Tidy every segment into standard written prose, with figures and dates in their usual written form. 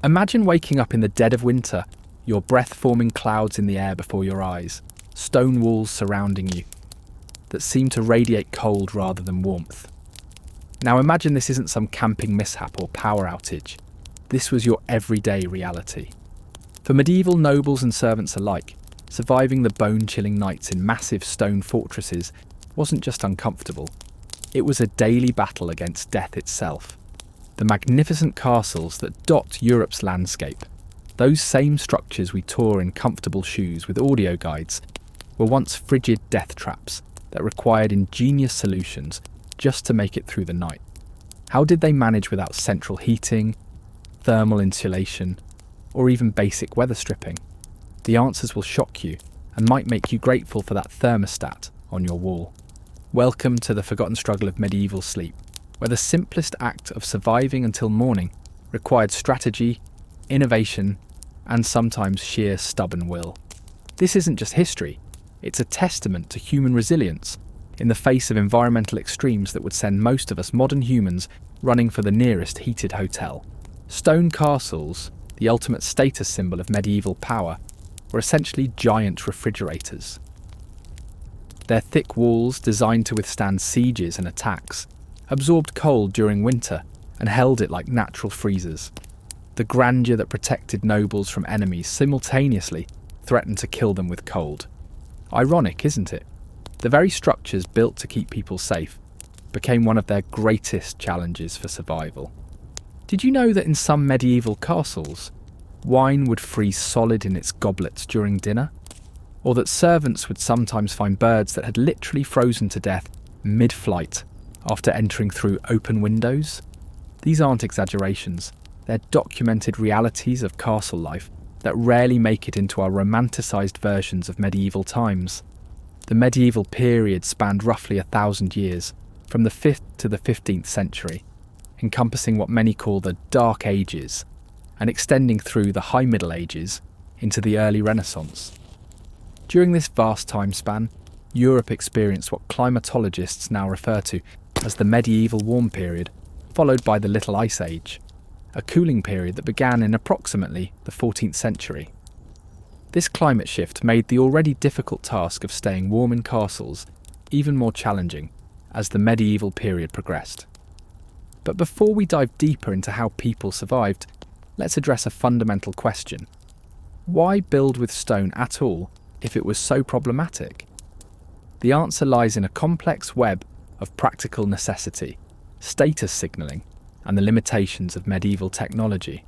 Imagine waking up in the dead of winter, your breath forming clouds in the air before your eyes, stone walls surrounding you that seem to radiate cold rather than warmth. Now imagine this isn't some camping mishap or power outage. This was your everyday reality. For medieval nobles and servants alike, surviving the bone-chilling nights in massive stone fortresses wasn't just uncomfortable. It was a daily battle against death itself. The magnificent castles that dot Europe's landscape, those same structures we tour in comfortable shoes with audio guides, were once frigid death traps that required ingenious solutions just to make it through the night. How did they manage without central heating, thermal insulation, or even basic weather stripping? The answers will shock you and might make you grateful for that thermostat on your wall. Welcome to the forgotten struggle of medieval sleep, where the simplest act of surviving until morning required strategy, innovation, and sometimes sheer stubborn will. This isn't just history, it's a testament to human resilience in the face of environmental extremes that would send most of us modern humans running for the nearest heated hotel. Stone castles, the ultimate status symbol of medieval power, were essentially giant refrigerators. Their thick walls, designed to withstand sieges and attacks, absorbed cold during winter and held it like natural freezers. The grandeur that protected nobles from enemies simultaneously threatened to kill them with cold. Ironic, isn't it? The very structures built to keep people safe became one of their greatest challenges for survival. Did you know that in some medieval castles, wine would freeze solid in its goblets during dinner? Or that servants would sometimes find birds that had literally frozen to death mid-flight after entering through open windows? These aren't exaggerations. They're documented realities of castle life that rarely make it into our romanticised versions of medieval times. The medieval period spanned roughly 1,000 years, from the 5th to the 15th century, encompassing what many call the Dark Ages, and extending through the High Middle Ages into the early Renaissance. During this vast time span, Europe experienced what climatologists now refer to as the medieval warm period, followed by the Little Ice Age, a cooling period that began in approximately the 14th century. This climate shift made the already difficult task of staying warm in castles even more challenging as the medieval period progressed. But before we dive deeper into how people survived, let's address a fundamental question. Why build with stone at all if it was so problematic? The answer lies in a complex web of practical necessity, status signalling, and the limitations of medieval technology.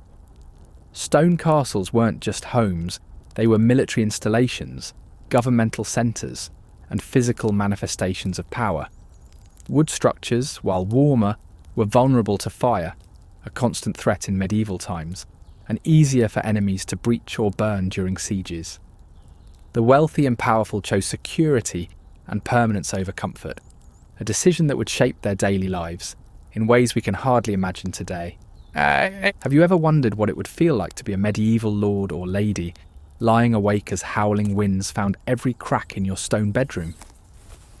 Stone castles weren't just homes, they were military installations, governmental centres, and physical manifestations of power. Wood structures, while warmer, were vulnerable to fire, a constant threat in medieval times, and easier for enemies to breach or burn during sieges. The wealthy and powerful chose security and permanence over comfort, a decision that would shape their daily lives in ways we can hardly imagine today. Have you ever wondered what it would feel like to be a medieval lord or lady, lying awake as howling winds found every crack in your stone bedroom?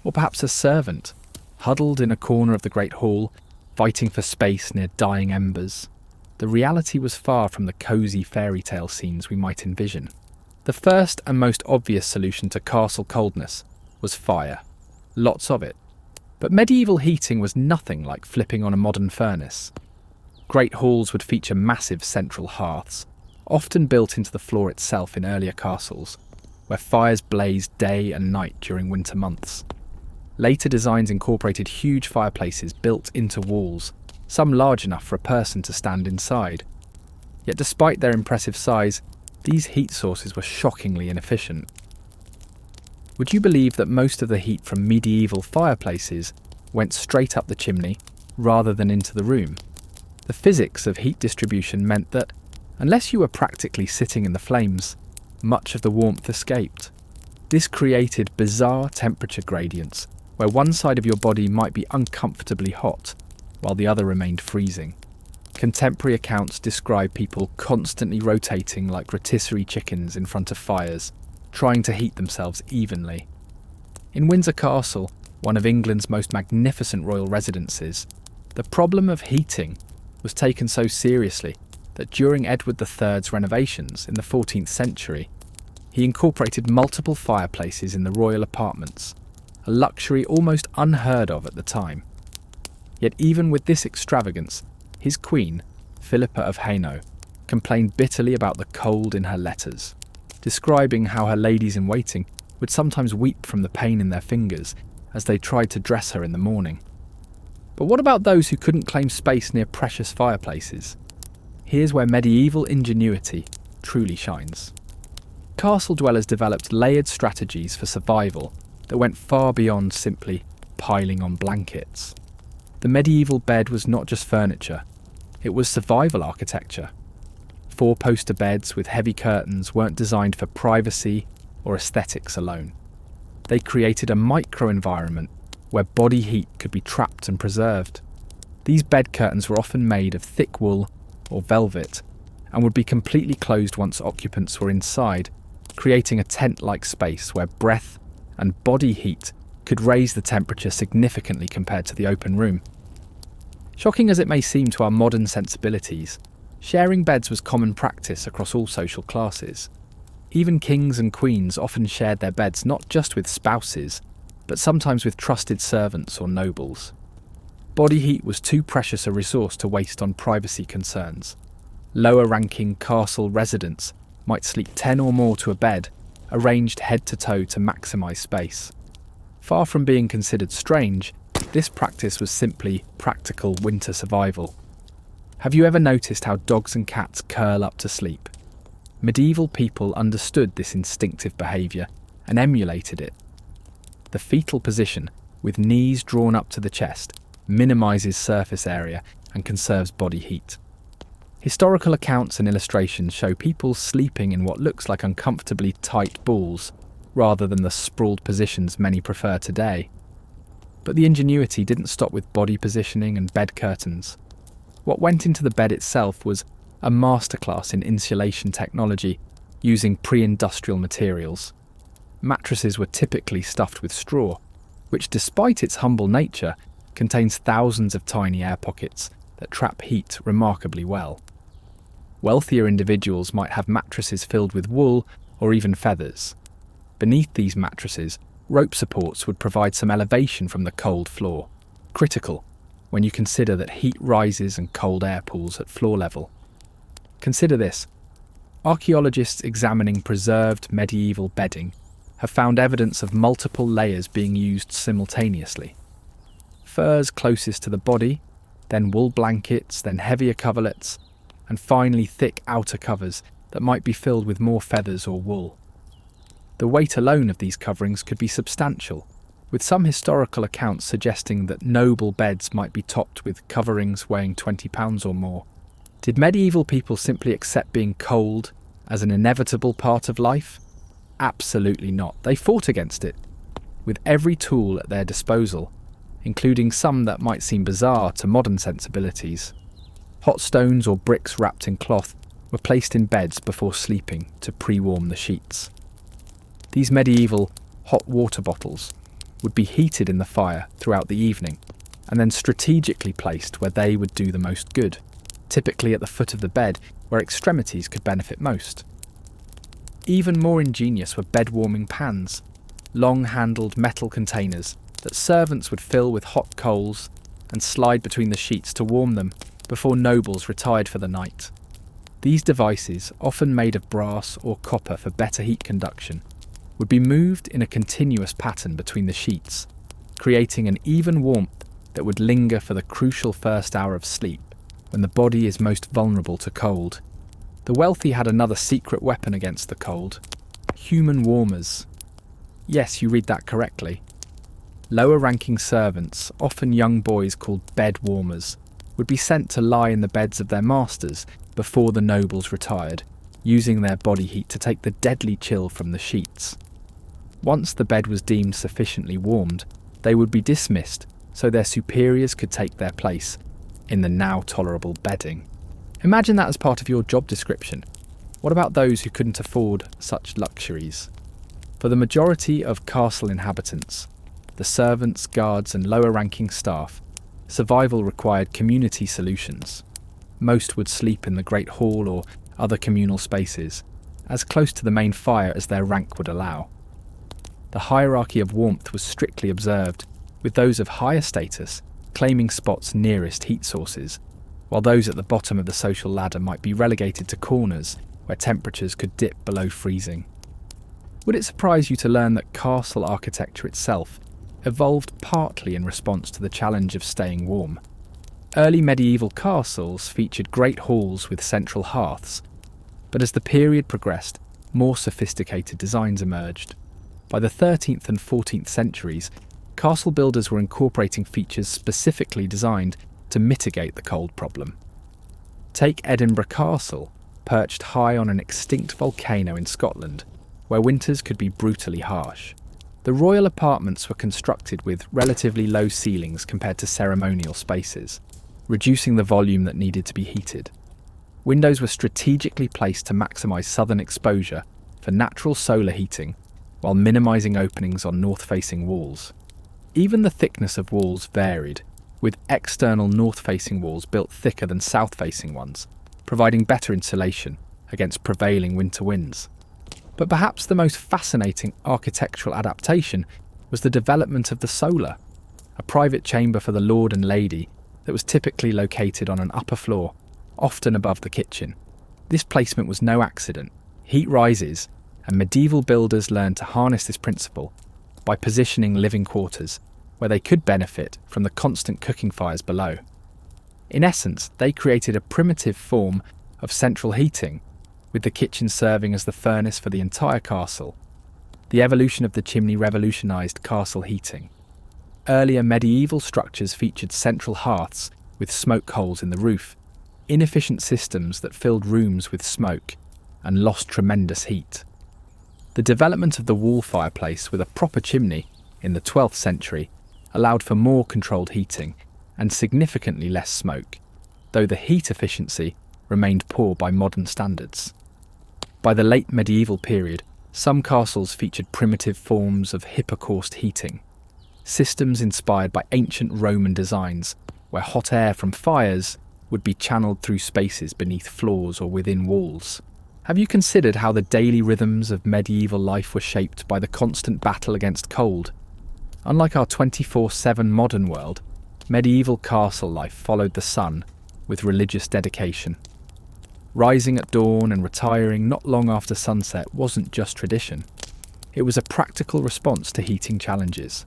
Or perhaps a servant, huddled in a corner of the great hall, fighting for space near dying embers? The reality was far from the cosy fairy tale scenes we might envision. The first and most obvious solution to castle coldness was fire. Lots of it. But medieval heating was nothing like flipping on a modern furnace. Great halls would feature massive central hearths, often built into the floor itself in earlier castles, where fires blazed day and night during winter months. Later designs incorporated huge fireplaces built into walls, some large enough for a person to stand inside. Yet despite their impressive size, these heat sources were shockingly inefficient. Would you believe that most of the heat from medieval fireplaces went straight up the chimney rather than into the room? The physics of heat distribution meant that, unless you were practically sitting in the flames, much of the warmth escaped. This created bizarre temperature gradients, where one side of your body might be uncomfortably hot, while the other remained freezing. Contemporary accounts describe people constantly rotating like rotisserie chickens in front of fires, trying to heat themselves evenly. In Windsor Castle, one of England's most magnificent royal residences, the problem of heating was taken so seriously that during Edward III's renovations in the 14th century, he incorporated multiple fireplaces in the royal apartments, a luxury almost unheard of at the time. Yet even with this extravagance, his queen, Philippa of Hainaut, complained bitterly about the cold in her letters, describing how her ladies-in-waiting would sometimes weep from the pain in their fingers as they tried to dress her in the morning. But what about those who couldn't claim space near precious fireplaces? Here's where medieval ingenuity truly shines. Castle dwellers developed layered strategies for survival that went far beyond simply piling on blankets. The medieval bed was not just furniture, it was survival architecture. Four-poster beds with heavy curtains weren't designed for privacy or aesthetics alone. They created a micro-environment where body heat could be trapped and preserved. These bed curtains were often made of thick wool or velvet and would be completely closed once occupants were inside, creating a tent-like space where breath and body heat could raise the temperature significantly compared to the open room. Shocking as it may seem to our modern sensibilities, sharing beds was common practice across all social classes. Even kings and queens often shared their beds not just with spouses, but sometimes with trusted servants or nobles. Body heat was too precious a resource to waste on privacy concerns. Lower-ranking castle residents might sleep 10 or more to a bed, arranged head to toe to maximise space. Far from being considered strange, this practice was simply practical winter survival. Have you ever noticed how dogs and cats curl up to sleep? Medieval people understood this instinctive behaviour and emulated it. The fetal position, with knees drawn up to the chest, minimises surface area and conserves body heat. Historical accounts and illustrations show people sleeping in what looks like uncomfortably tight balls, rather than the sprawled positions many prefer today. But the ingenuity didn't stop with body positioning and bed curtains. What went into the bed itself was a masterclass in insulation technology using pre-industrial materials. Mattresses were typically stuffed with straw, which, despite its humble nature, contains thousands of tiny air pockets that trap heat remarkably well. Wealthier individuals might have mattresses filled with wool or even feathers. Beneath these mattresses, rope supports would provide some elevation from the cold floor, critical when you consider that heat rises and cold air pools at floor level. Consider this. Archaeologists examining preserved medieval bedding have found evidence of multiple layers being used simultaneously. Furs closest to the body, then wool blankets, then heavier coverlets, and finally thick outer covers that might be filled with more feathers or wool. The weight alone of these coverings could be substantial, with some historical accounts suggesting that noble beds might be topped with coverings weighing 20 pounds or more. Did medieval people simply accept being cold as an inevitable part of life? Absolutely not. They fought against it, with every tool at their disposal, including some that might seem bizarre to modern sensibilities. Hot stones or bricks wrapped in cloth were placed in beds before sleeping to pre-warm the sheets. These medieval hot water bottles would be heated in the fire throughout the evening and then strategically placed where they would do the most good, typically at the foot of the bed where extremities could benefit most. Even more ingenious were bed-warming pans, long-handled metal containers that servants would fill with hot coals and slide between the sheets to warm them before nobles retired for the night. These devices, often made of brass or copper for better heat conduction, would be moved in a continuous pattern between the sheets, creating an even warmth that would linger for the crucial first hour of sleep, when the body is most vulnerable to cold. The wealthy had another secret weapon against the cold: human warmers. Yes, you read that correctly. Lower-ranking servants, often young boys called bed warmers, would be sent to lie in the beds of their masters before the nobles retired, using their body heat to take the deadly chill from the sheets. Once the bed was deemed sufficiently warmed, they would be dismissed so their superiors could take their place in the now tolerable bedding. Imagine that as part of your job description. What about those who couldn't afford such luxuries? For the majority of castle inhabitants, the servants, guards and lower-ranking staff, survival required community solutions. Most would sleep in the great hall or other communal spaces, as close to the main fire as their rank would allow. The hierarchy of warmth was strictly observed, with those of higher status claiming spots nearest heat sources, while those at the bottom of the social ladder might be relegated to corners where temperatures could dip below freezing. Would it surprise you to learn that castle architecture itself evolved partly in response to the challenge of staying warm? Early medieval castles featured great halls with central hearths, but as the period progressed, more sophisticated designs emerged. By the 13th and 14th centuries, castle builders were incorporating features specifically designed to mitigate the cold problem. Take Edinburgh Castle, perched high on an extinct volcano in Scotland, where winters could be brutally harsh. The royal apartments were constructed with relatively low ceilings compared to ceremonial spaces, reducing the volume that needed to be heated. Windows were strategically placed to maximise southern exposure for natural solar heating, while minimising openings on north-facing walls. Even the thickness of walls varied, with external north-facing walls built thicker than south-facing ones, providing better insulation against prevailing winter winds. But perhaps the most fascinating architectural adaptation was the development of the solar, a private chamber for the lord and lady that was typically located on an upper floor, often above the kitchen. This placement was no accident. Heat rises, and medieval builders learned to harness this principle by positioning living quarters where they could benefit from the constant cooking fires below. In essence, they created a primitive form of central heating, with the kitchen serving as the furnace for the entire castle. The evolution of the chimney revolutionised castle heating. Earlier medieval structures featured central hearths with smoke holes in the roof, inefficient systems that filled rooms with smoke and lost tremendous heat. The development of the wall fireplace with a proper chimney in the 12th century allowed for more controlled heating and significantly less smoke, though the heat efficiency remained poor by modern standards. By the late medieval period, some castles featured primitive forms of hypocaust heating, systems inspired by ancient Roman designs where hot air from fires would be channeled through spaces beneath floors or within walls. Have you considered how the daily rhythms of medieval life were shaped by the constant battle against cold? Unlike our 24/7 modern world, medieval castle life followed the sun with religious dedication. Rising at dawn and retiring not long after sunset wasn't just tradition. It was a practical response to heating challenges.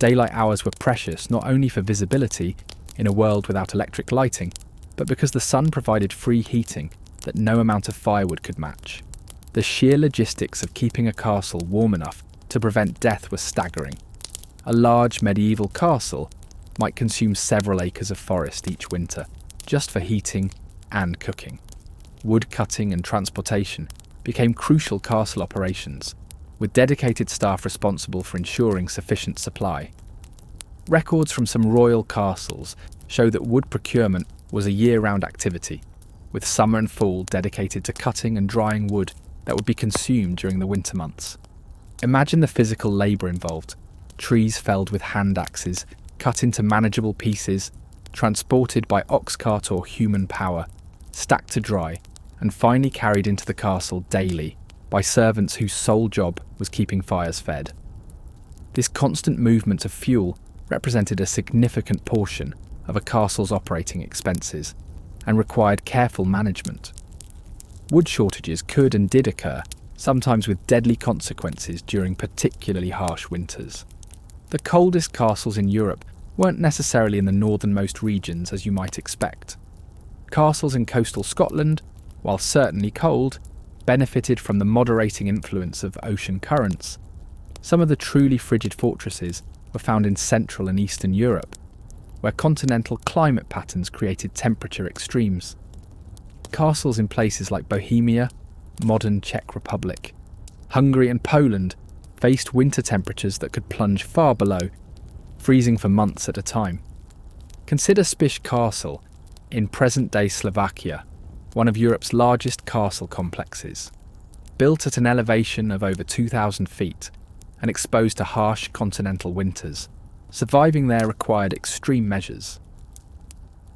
Daylight hours were precious not only for visibility in a world without electric lighting, but because the sun provided free heating that no amount of firewood could match. The sheer logistics of keeping a castle warm enough to prevent death was staggering. A large medieval castle might consume several acres of forest each winter, just for heating and cooking. Wood cutting and transportation became crucial castle operations, with dedicated staff responsible for ensuring sufficient supply. Records from some royal castles show that wood procurement was a year-round activity, with summer and fall dedicated to cutting and drying wood that would be consumed during the winter months. Imagine the physical labour involved: trees felled with hand axes, cut into manageable pieces, transported by ox cart or human power, stacked to dry, and finally carried into the castle daily by servants whose sole job was keeping fires fed. This constant movement of fuel represented a significant portion of a castle's operating expenses and required careful management. Wood shortages could and did occur, sometimes with deadly consequences during particularly harsh winters. The coldest castles in Europe weren't necessarily in the northernmost regions as you might expect. Castles in coastal Scotland, while certainly cold, benefited from the moderating influence of ocean currents. Some of the truly frigid fortresses were found in Central and Eastern Europe, where continental climate patterns created temperature extremes. Castles in places like Bohemia, modern Czech Republic, Hungary and Poland faced winter temperatures that could plunge far below, freezing for months at a time. Consider Spiš Castle in present-day Slovakia, one of Europe's largest castle complexes. Built at an elevation of over 2,000 feet and exposed to harsh continental winters, surviving there required extreme measures.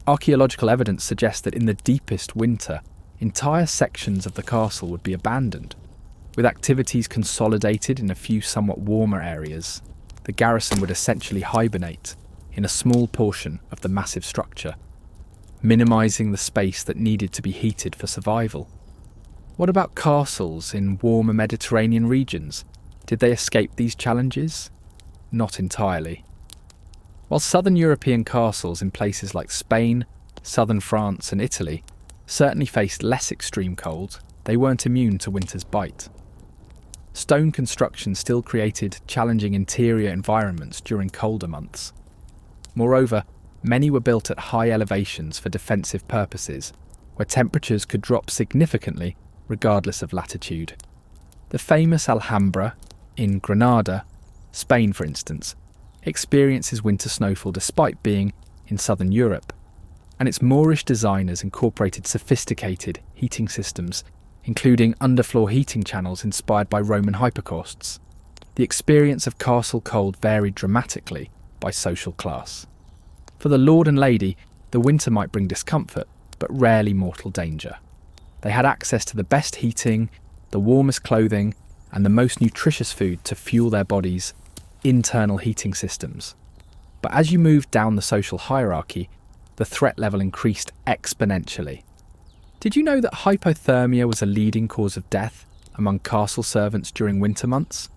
Archaeological evidence suggests that in the deepest winter, entire sections of the castle would be abandoned. With activities consolidated in a few somewhat warmer areas, the garrison would essentially hibernate in a small portion of the massive structure, minimising the space that needed to be heated for survival. What about castles in warmer Mediterranean regions? Did they escape these challenges? Not entirely. While southern European castles in places like Spain, southern France and Italy certainly faced less extreme cold, they weren't immune to winter's bite. Stone construction still created challenging interior environments during colder months. Moreover, many were built at high elevations for defensive purposes, where temperatures could drop significantly regardless of latitude. The famous Alhambra in Granada, Spain for instance, experiences winter snowfall despite being in southern Europe, and its Moorish designers incorporated sophisticated heating systems, including underfloor heating channels inspired by Roman hypocausts. The experience of castle cold varied dramatically by social class. For the lord and lady, the winter might bring discomfort, but rarely mortal danger. They had access to the best heating, the warmest clothing, and the most nutritious food to fuel their bodies' internal heating systems. But as you moved down the social hierarchy, the threat level increased exponentially. Did you know that hypothermia was a leading cause of death among castle servants during winter months?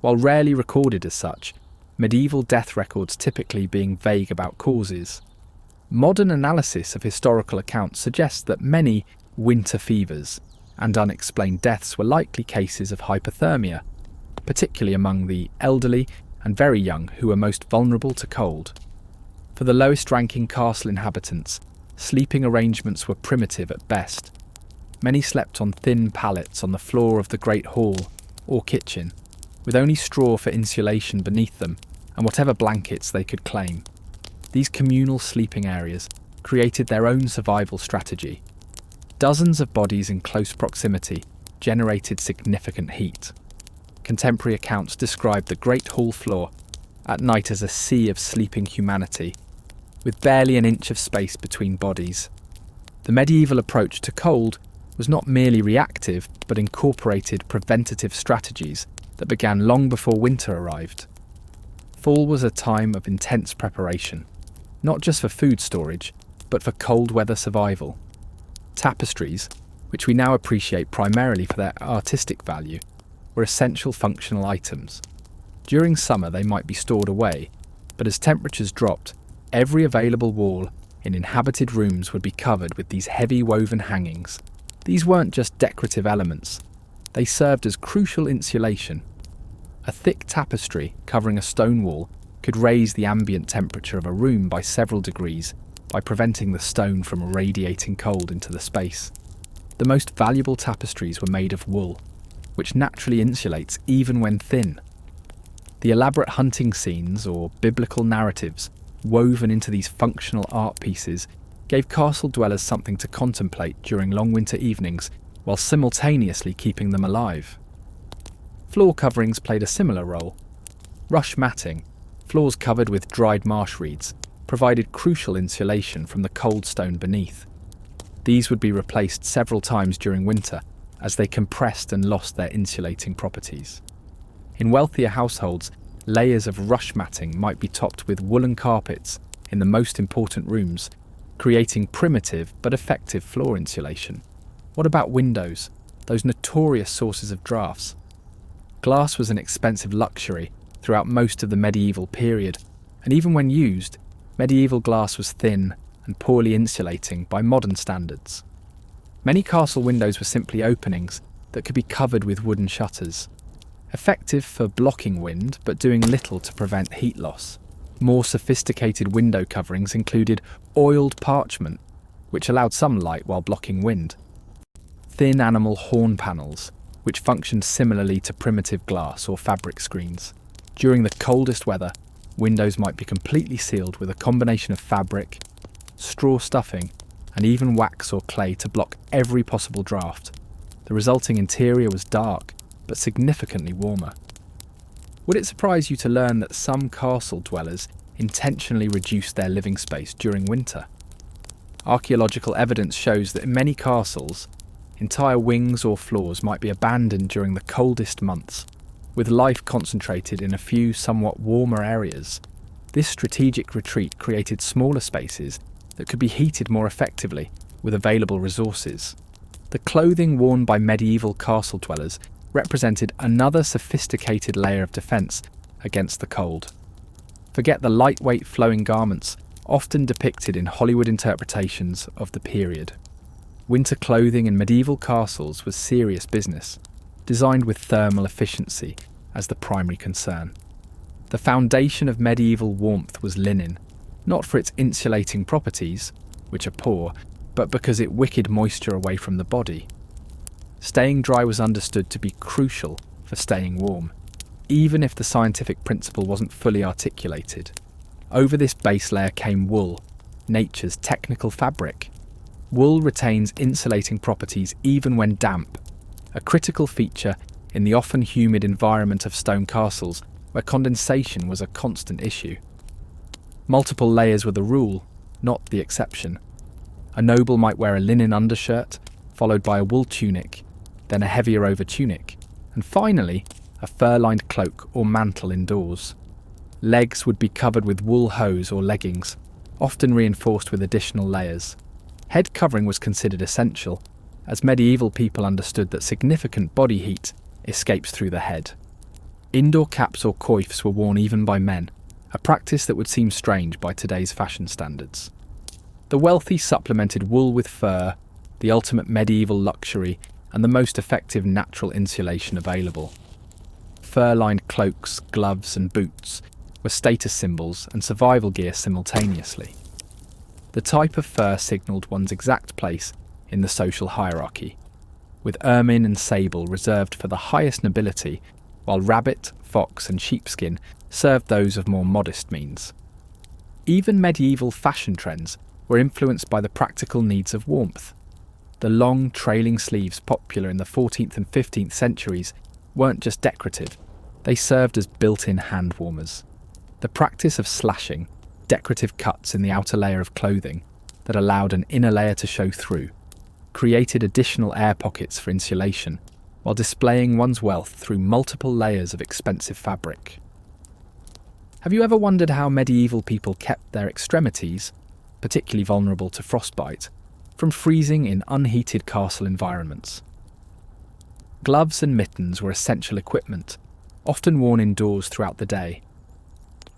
While rarely recorded as such, medieval death records typically being vague about causes, modern analysis of historical accounts suggests that many winter fevers and unexplained deaths were likely cases of hypothermia, particularly among the elderly and very young who were most vulnerable to cold. For the lowest-ranking castle inhabitants, sleeping arrangements were primitive at best. Many slept on thin pallets on the floor of the great hall or kitchen, with only straw for insulation beneath them and whatever blankets they could claim. These communal sleeping areas created their own survival strategy. Dozens of bodies in close proximity generated significant heat. Contemporary accounts describe the great hall floor at night as a sea of sleeping humanity, with barely an inch of space between bodies. The medieval approach to cold was not merely reactive, but incorporated preventative strategies that began long before winter arrived. Fall was a time of intense preparation, not just for food storage, but for cold weather survival. Tapestries, which we now appreciate primarily for their artistic value, were essential functional items. During summer they might be stored away, but as temperatures dropped, every available wall in inhabited rooms would be covered with these heavy woven hangings. These weren't just decorative elements, they served as crucial insulation. A thick tapestry covering a stone wall could raise the ambient temperature of a room by several degrees by preventing the stone from radiating cold into the space. The most valuable tapestries were made of wool, which naturally insulates even when thin. The elaborate hunting scenes or biblical narratives woven into these functional art pieces gave castle dwellers something to contemplate during long winter evenings while simultaneously keeping them alive. Floor coverings played a similar role. Rush matting, floors covered with dried marsh reeds, provided crucial insulation from the cold stone beneath. These would be replaced several times during winter as they compressed and lost their insulating properties. In wealthier households, layers of rush matting might be topped with woolen carpets in the most important rooms, creating primitive but effective floor insulation. What about windows, those notorious sources of drafts? Glass was an expensive luxury throughout most of the medieval period, and even when used, medieval glass was thin and poorly insulating by modern standards. Many castle windows were simply openings that could be covered with wooden shutters, effective for blocking wind but doing little to prevent heat loss. More sophisticated window coverings included oiled parchment, which allowed some light while blocking wind, thin animal horn panels, which functioned similarly to primitive glass or fabric screens. During the coldest weather, windows might be completely sealed with a combination of fabric, straw stuffing, and even wax or clay to block every possible draft. The resulting interior was dark, but significantly warmer. Would it surprise you to learn that some castle dwellers intentionally reduced their living space during winter? Archaeological evidence shows that in many castles, entire wings or floors might be abandoned during the coldest months, with life concentrated in a few somewhat warmer areas. This strategic retreat created smaller spaces that could be heated more effectively with available resources. The clothing worn by medieval castle dwellers represented another sophisticated layer of defence against the cold. Forget the lightweight flowing garments often depicted in Hollywood interpretations of the period. Winter clothing in medieval castles was serious business, designed with thermal efficiency as the primary concern. The foundation of medieval warmth was linen, not for its insulating properties, which are poor, but because it wickeded moisture away from the body. Staying dry was understood to be crucial for staying warm, even if the scientific principle wasn't fully articulated. Over this base layer came wool, nature's technical fabric. Wool retains insulating properties even when damp, a critical feature in the often humid environment of stone castles where condensation was a constant issue. Multiple layers were the rule, not the exception. A noble might wear a linen undershirt, followed by a wool tunic, then a heavier overtunic, and finally a fur-lined cloak or mantle indoors. Legs would be covered with wool hose or leggings, often reinforced with additional layers. Head covering was considered essential, as medieval people understood that significant body heat escapes through the head. Indoor caps or coifs were worn even by men, a practice that would seem strange by today's fashion standards. The wealthy supplemented wool with fur, the ultimate medieval luxury and the most effective natural insulation available. Fur-lined cloaks, gloves and boots were status symbols and survival gear simultaneously. The type of fur signalled one's exact place in the social hierarchy, with ermine and sable reserved for the highest nobility, while rabbit, fox and sheepskin served those of more modest means. Even medieval fashion trends were influenced by the practical needs of warmth. The long, trailing sleeves popular in the 14th and 15th centuries weren't just decorative, they served as built-in hand warmers. The practice of slashing, decorative cuts in the outer layer of clothing that allowed an inner layer to show through, created additional air pockets for insulation, while displaying one's wealth through multiple layers of expensive fabric. Have you ever wondered how medieval people kept their extremities, particularly vulnerable to frostbite, from freezing in unheated castle environments? Gloves and mittens were essential equipment, often worn indoors throughout the day.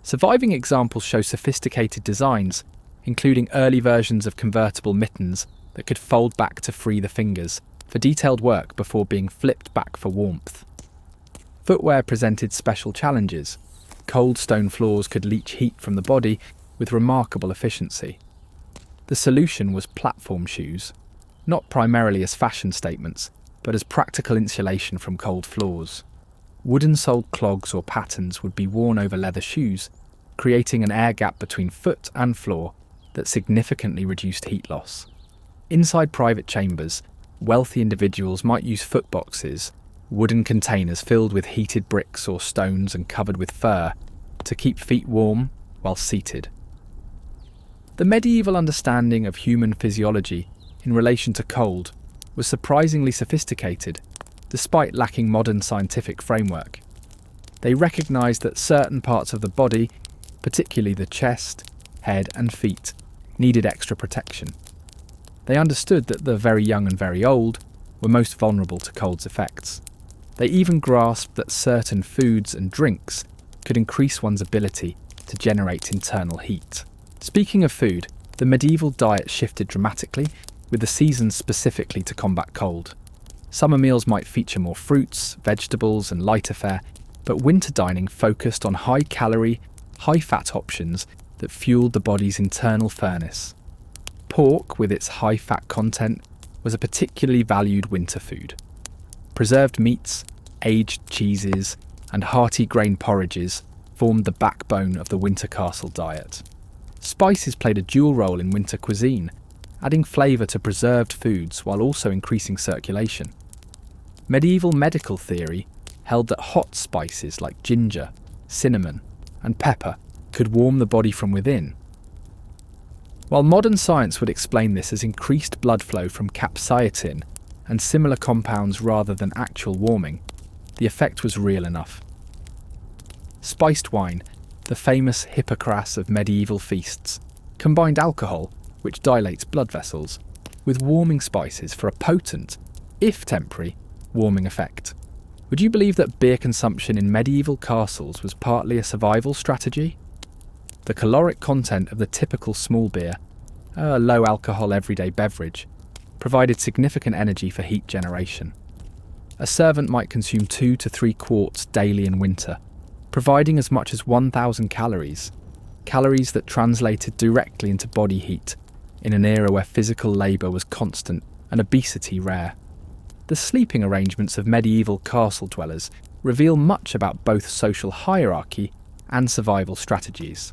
Surviving examples show sophisticated designs, including early versions of convertible mittens that could fold back to free the fingers for detailed work before being flipped back for warmth. Footwear presented special challenges. Cold stone floors could leach heat from the body with remarkable efficiency. The solution was platform shoes, not primarily as fashion statements, but as practical insulation from cold floors. Wooden-soled clogs or pattens would be worn over leather shoes, creating an air gap between foot and floor that significantly reduced heat loss. Inside private chambers, wealthy individuals might use foot boxes, wooden containers filled with heated bricks or stones and covered with fur, to keep feet warm while seated. The medieval understanding of human physiology in relation to cold was surprisingly sophisticated, despite lacking modern scientific framework. They recognised that certain parts of the body, particularly the chest, head and feet, needed extra protection. They understood that the very young and very old were most vulnerable to cold's effects. They even grasped that certain foods and drinks could increase one's ability to generate internal heat. Speaking of food, the medieval diet shifted dramatically, with the seasons specifically to combat cold. Summer meals might feature more fruits, vegetables and lighter fare, but winter dining focused on high-calorie, high-fat options that fueled the body's internal furnace. Pork, with its high-fat content, was a particularly valued winter food. Preserved meats, aged cheeses, and hearty grain porridges formed the backbone of the winter castle diet. Spices played a dual role in winter cuisine, adding flavour to preserved foods while also increasing circulation. Medieval medical theory held that hot spices like ginger, cinnamon, and pepper could warm the body from within. While modern science would explain this as increased blood flow from capsaicin and similar compounds rather than actual warming, the effect was real enough. Spiced wine, the famous Hippocras of medieval feasts, combined alcohol, which dilates blood vessels, with warming spices for a potent, if temporary, warming effect. Would you believe that beer consumption in medieval castles was partly a survival strategy? The caloric content of the typical small beer, a low-alcohol everyday beverage, provided significant energy for heat generation. A servant might consume 2 to 3 quarts daily in winter, providing as much as 1,000 calories that translated directly into body heat in an era where physical labour was constant and obesity rare. The sleeping arrangements of medieval castle dwellers reveal much about both social hierarchy and survival strategies.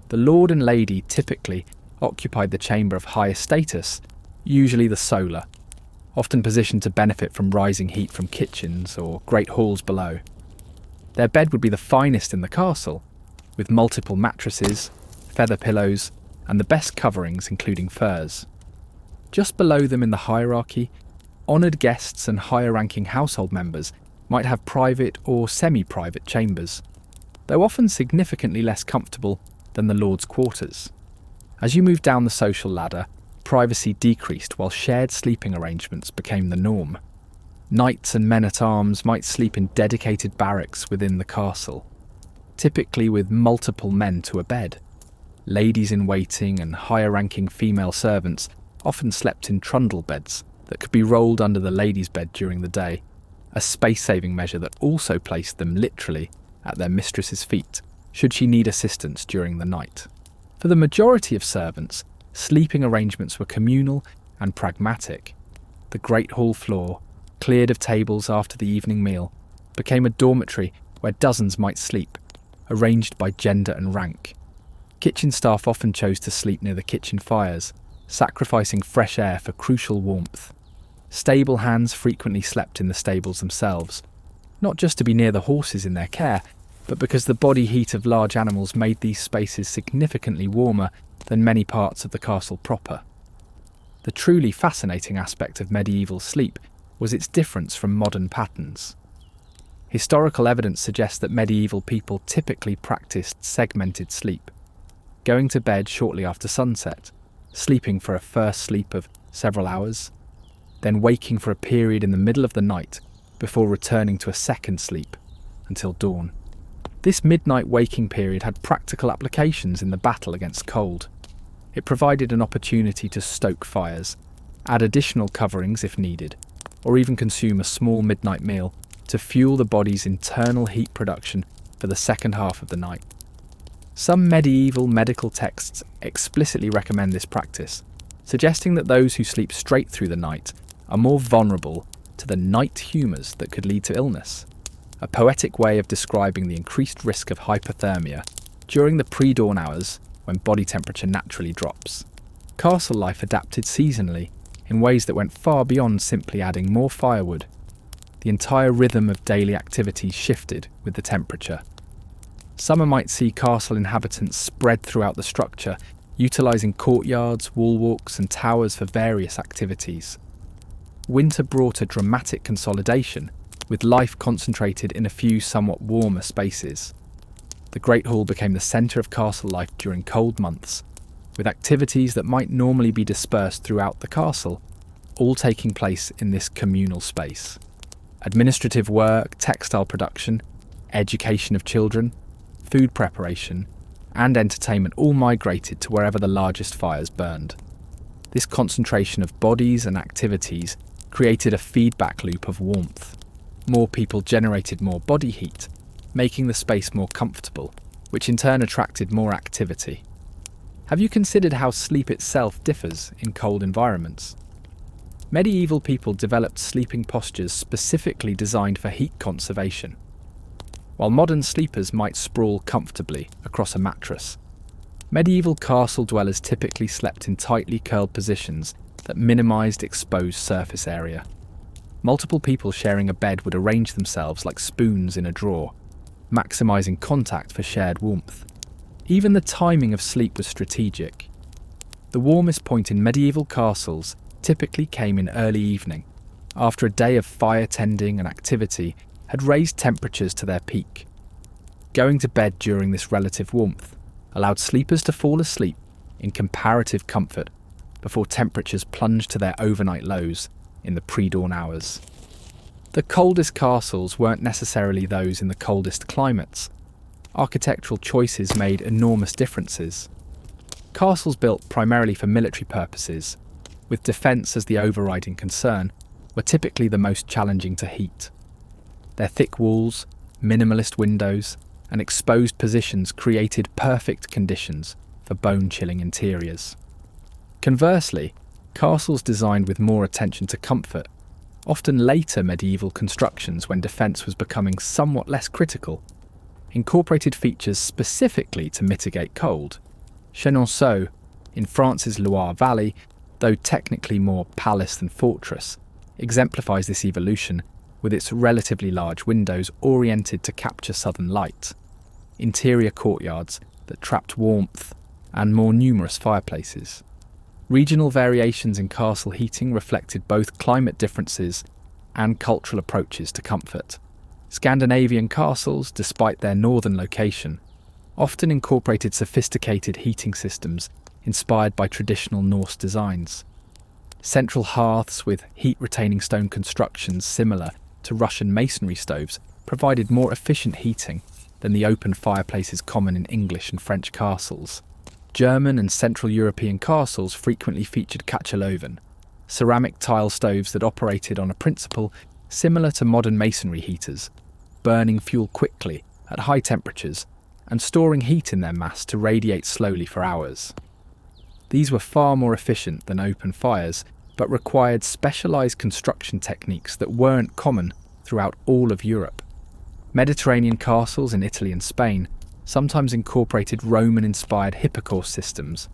The lord and lady typically occupied the chamber of higher status, usually the solar, often positioned to benefit from rising heat from kitchens or great halls below. Their bed would be the finest in the castle, with multiple mattresses, feather pillows, and the best coverings including furs. Just below them in the hierarchy, honoured guests and higher-ranking household members might have private or semi-private chambers, though often significantly less comfortable than the lord's quarters. As you moved down the social ladder, privacy decreased while shared sleeping arrangements became the norm. Knights and men-at-arms might sleep in dedicated barracks within the castle, typically with multiple men to a bed. Ladies-in-waiting and higher-ranking female servants often slept in trundle beds that could be rolled under the ladies' bed during the day, a space-saving measure that also placed them literally at their mistress's feet, should she need assistance during the night. For the majority of servants, sleeping arrangements were communal and pragmatic. The great hall floor, cleared of tables after the evening meal, became a dormitory where dozens might sleep, arranged by gender and rank. Kitchen staff often chose to sleep near the kitchen fires, sacrificing fresh air for crucial warmth. Stable hands frequently slept in the stables themselves, not just to be near the horses in their care, but because the body heat of large animals made these spaces significantly warmer than many parts of the castle proper. The truly fascinating aspect of medieval sleep was its difference from modern patterns. Historical evidence suggests that medieval people typically practiced segmented sleep, going to bed shortly after sunset, sleeping for a first sleep of several hours, then waking for a period in the middle of the night before returning to a second sleep until dawn. This midnight waking period had practical applications in the battle against cold. It provided an opportunity to stoke fires, add additional coverings if needed, or even consume a small midnight meal to fuel the body's internal heat production for the second half of the night. Some medieval medical texts explicitly recommend this practice, suggesting that those who sleep straight through the night are more vulnerable to the night humours that could lead to illness, a poetic way of describing the increased risk of hypothermia during the pre-dawn hours when body temperature naturally drops. Castle life adapted seasonally in ways that went far beyond simply adding more firewood. The entire rhythm of daily activities shifted with the temperature. Summer might see castle inhabitants spread throughout the structure, utilising courtyards, wall walks and towers for various activities. Winter brought a dramatic consolidation, with life concentrated in a few somewhat warmer spaces. The Great Hall became the centre of castle life during cold months, with activities that might normally be dispersed throughout the castle, all taking place in this communal space. Administrative work, textile production, education of children, food preparation, and entertainment all migrated to wherever the largest fires burned. This concentration of bodies and activities created a feedback loop of warmth. More people generated more body heat, making the space more comfortable, which in turn attracted more activity. Have you considered how sleep itself differs in cold environments? Medieval people developed sleeping postures specifically designed for heat conservation. While modern sleepers might sprawl comfortably across a mattress, medieval castle dwellers typically slept in tightly curled positions that minimised exposed surface area. Multiple people sharing a bed would arrange themselves like spoons in a drawer, maximising contact for shared warmth. Even the timing of sleep was strategic. The warmest point in medieval castles typically came in early evening, after a day of fire tending and activity had raised temperatures to their peak. Going to bed during this relative warmth allowed sleepers to fall asleep in comparative comfort before temperatures plunged to their overnight lows in the pre-dawn hours. The coldest castles weren't necessarily those in the coldest climates. Architectural choices made enormous differences. Castles built primarily for military purposes, with defence as the overriding concern, were typically the most challenging to heat. Their thick walls, minimalist windows, and exposed positions created perfect conditions for bone-chilling interiors. Conversely, castles designed with more attention to comfort, often later medieval constructions when defence was becoming somewhat less critical, incorporated features specifically to mitigate cold. Chenonceau, in France's Loire Valley, though technically more palace than fortress, exemplifies this evolution with its relatively large windows oriented to capture southern light, interior courtyards that trapped warmth, and more numerous fireplaces. Regional variations in castle heating reflected both climate differences and cultural approaches to comfort. Scandinavian castles, despite their northern location, often incorporated sophisticated heating systems inspired by traditional Norse designs. Central hearths with heat-retaining stone constructions similar to Russian masonry stoves provided more efficient heating than the open fireplaces common in English and French castles. German and Central European castles frequently featured Kacheloven, ceramic tile stoves that operated on a principle similar to modern masonry heaters, burning fuel quickly at high temperatures and storing heat in their mass to radiate slowly for hours. These were far more efficient than open fires, but required specialised construction techniques that weren't common throughout all of Europe. Mediterranean castles in Italy and Spain sometimes incorporated Roman-inspired hypocaust systems,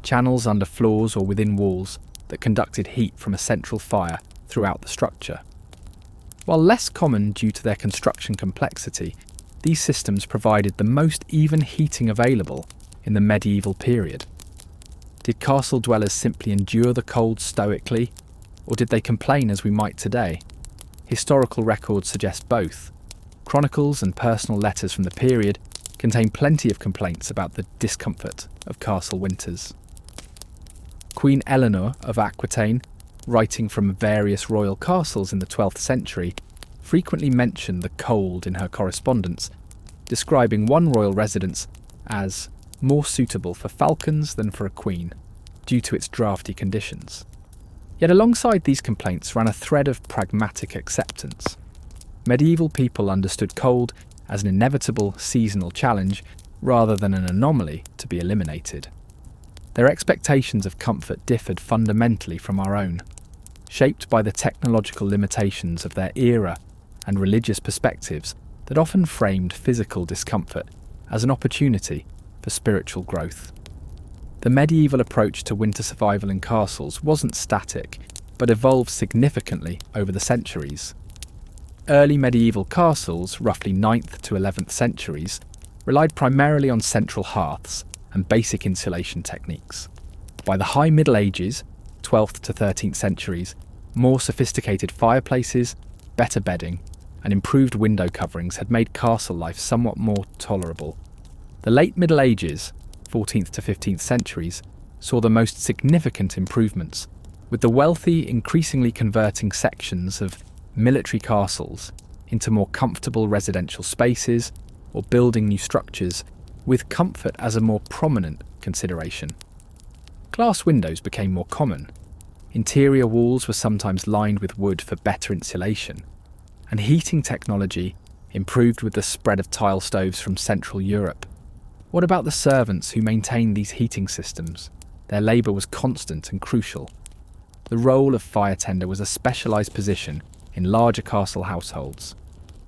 channels under floors or within walls that conducted heat from a central fire throughout the structure. While less common due to their construction complexity, these systems provided the most even heating available in the medieval period. Did castle dwellers simply endure the cold stoically, or did they complain as we might today? Historical records suggest both. Chronicles and personal letters from the period contain plenty of complaints about the discomfort of castle winters. Queen Eleanor of Aquitaine, writing from various royal castles in the 12th century, frequently mentioned the cold in her correspondence, describing one royal residence as more suitable for falcons than for a queen, due to its draughty conditions. Yet alongside these complaints ran a thread of pragmatic acceptance. Medieval people understood cold as an inevitable seasonal challenge rather than an anomaly to be eliminated. Their expectations of comfort differed fundamentally from our own, shaped by the technological limitations of their era and religious perspectives that often framed physical discomfort as an opportunity for spiritual growth. The medieval approach to winter survival in castles wasn't static, but evolved significantly over the centuries. Early medieval castles, roughly 9th to 11th centuries, relied primarily on central hearths and basic insulation techniques. By the High Middle Ages, 12th to 13th centuries, more sophisticated fireplaces, better bedding, and improved window coverings had made castle life somewhat more tolerable. The late Middle Ages, 14th to 15th centuries, saw the most significant improvements, with the wealthy increasingly converting sections of military castles into more comfortable residential spaces or building new structures with comfort as a more prominent consideration. Glass windows became more common. Interior walls were sometimes lined with wood for better insulation, and heating technology improved with the spread of tile stoves from Central Europe. What about the servants who maintained these heating systems? Their labour was constant and crucial. The role of fire tender was a specialised position in larger castle households,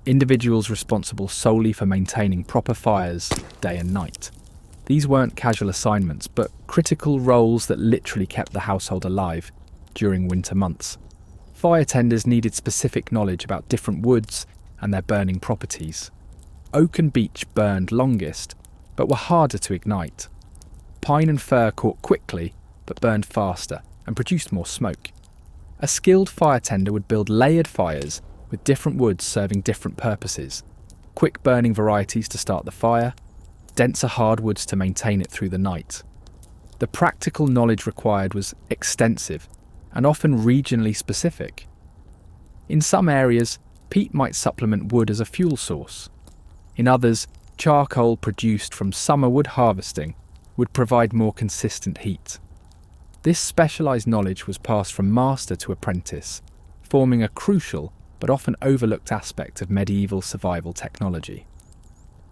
individuals responsible solely for maintaining proper fires day and night. These weren't casual assignments, but critical roles that literally kept the household alive during winter months. Fire tenders needed specific knowledge about different woods and their burning properties. Oak and beech burned longest, but were harder to ignite. Pine and fir caught quickly, but burned faster and produced more smoke. A skilled fire tender would build layered fires with different woods serving different purposes: quick burning varieties to start the fire, denser hardwoods to maintain it through the night. The practical knowledge required was extensive and often regionally specific. In some areas, peat might supplement wood as a fuel source. In others, charcoal produced from summer wood harvesting would provide more consistent heat. This specialised knowledge was passed from master to apprentice, forming a crucial but often overlooked aspect of medieval survival technology.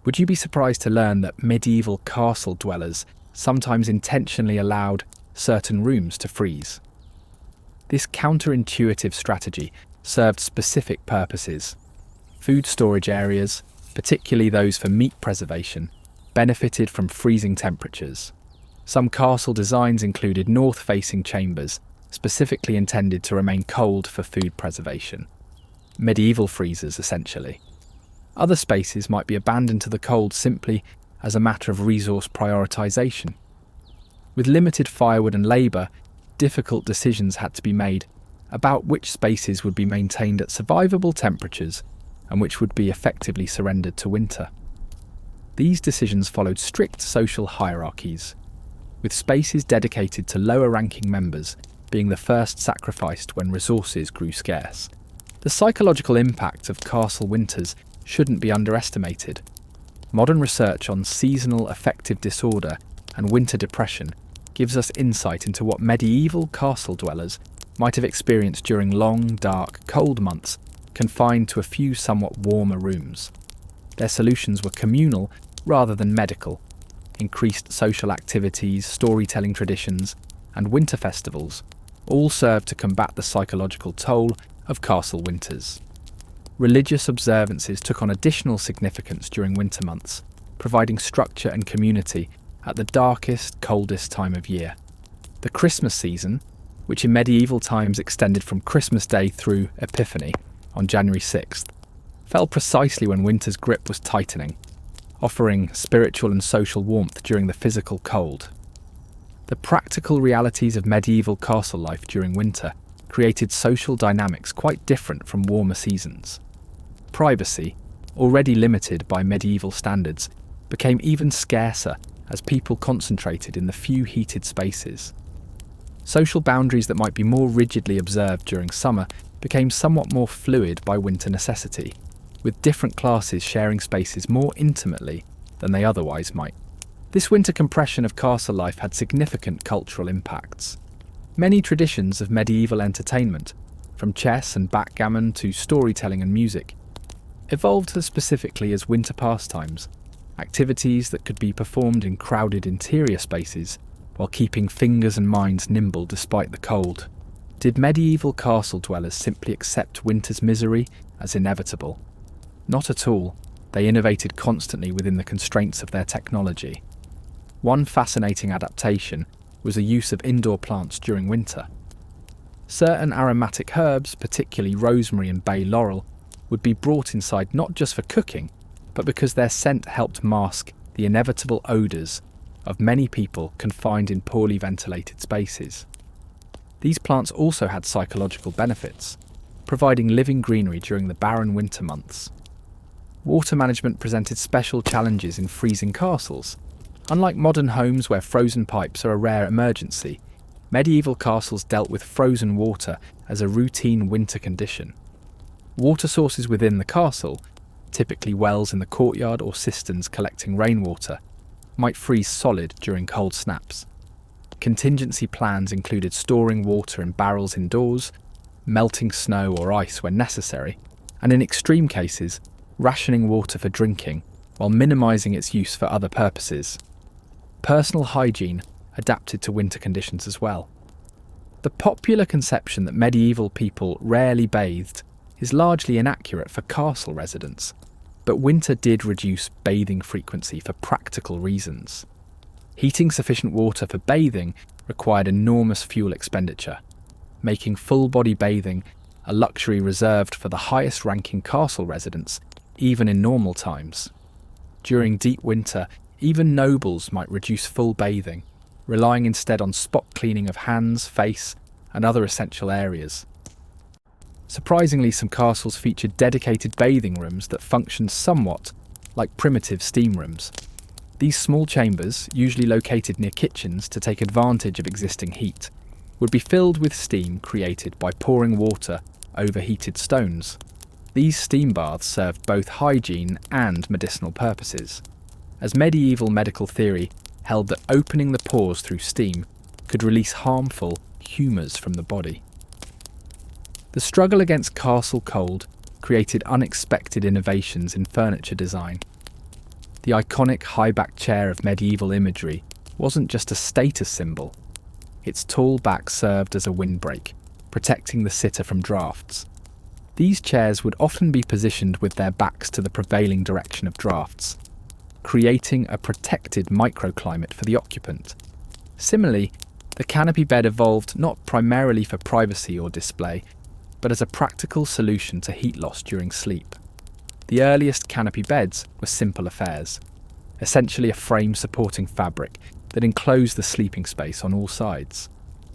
Would you be surprised to learn that medieval castle dwellers sometimes intentionally allowed certain rooms to freeze? This counterintuitive strategy served specific purposes. Food storage areas, particularly those for meat preservation, benefited from freezing temperatures. Some castle designs included north-facing chambers, specifically intended to remain cold for food preservation. Medieval freezers, essentially. Other spaces might be abandoned to the cold simply as a matter of resource prioritisation. With limited firewood and labour, difficult decisions had to be made about which spaces would be maintained at survivable temperatures and which would be effectively surrendered to winter. These decisions followed strict social hierarchies, with spaces dedicated to lower-ranking members being the first sacrificed when resources grew scarce. The psychological impact of castle winters shouldn't be underestimated. Modern research on seasonal affective disorder and winter depression gives us insight into what medieval castle dwellers might have experienced during long, dark, cold months confined to a few somewhat warmer rooms. Their solutions were communal rather than medical. Increased social activities, storytelling traditions, and winter festivals all served to combat the psychological toll of castle winters. Religious observances took on additional significance during winter months, providing structure and community at the darkest, coldest time of year. The Christmas season, which in medieval times extended from Christmas Day through Epiphany on January 6th, fell precisely when winter's grip was tightening, offering spiritual and social warmth during the physical cold. The practical realities of medieval castle life during winter created social dynamics quite different from warmer seasons. Privacy, already limited by medieval standards, became even scarcer as people concentrated in the few heated spaces. Social boundaries that might be more rigidly observed during summer became somewhat more fluid by winter necessity, with different classes sharing spaces more intimately than they otherwise might. This winter compression of castle life had significant cultural impacts. Many traditions of medieval entertainment, from chess and backgammon to storytelling and music, evolved as specifically as winter pastimes, activities that could be performed in crowded interior spaces while keeping fingers and minds nimble despite the cold. Did medieval castle dwellers simply accept winter's misery as inevitable? Not at all. They innovated constantly within the constraints of their technology. One fascinating adaptation was the use of indoor plants during winter. Certain aromatic herbs, particularly rosemary and bay laurel, would be brought inside not just for cooking, but because their scent helped mask the inevitable odours of many people confined in poorly ventilated spaces. These plants also had psychological benefits, providing living greenery during the barren winter months. Water management presented special challenges in freezing castles. Unlike modern homes where frozen pipes are a rare emergency, medieval castles dealt with frozen water as a routine winter condition. Water sources within the castle, typically wells in the courtyard or cisterns collecting rainwater, might freeze solid during cold snaps. Contingency plans included storing water in barrels indoors, melting snow or ice when necessary, and in extreme cases, rationing water for drinking while minimising its use for other purposes. Personal hygiene adapted to winter conditions as well. The popular conception that medieval people rarely bathed is largely inaccurate for castle residents, but winter did reduce bathing frequency for practical reasons. Heating sufficient water for bathing required enormous fuel expenditure, making full-body bathing a luxury reserved for the highest-ranking castle residents, even in normal times. During deep winter, even nobles might reduce full bathing, relying instead on spot cleaning of hands, face, and other essential areas. Surprisingly, some castles featured dedicated bathing rooms that functioned somewhat like primitive steam rooms. These small chambers, usually located near kitchens to take advantage of existing heat, would be filled with steam created by pouring water over heated stones. These steam baths served both hygiene and medicinal purposes, as medieval medical theory held that opening the pores through steam could release harmful humours from the body. The struggle against castle cold created unexpected innovations in furniture design. The iconic high-back chair of medieval imagery wasn't just a status symbol. Its tall back served as a windbreak, protecting the sitter from drafts. These chairs would often be positioned with their backs to the prevailing direction of drafts, creating a protected microclimate for the occupant. Similarly, the canopy bed evolved not primarily for privacy or display, but as a practical solution to heat loss during sleep. The earliest canopy beds were simple affairs, essentially a frame supporting fabric that enclosed the sleeping space on all sides.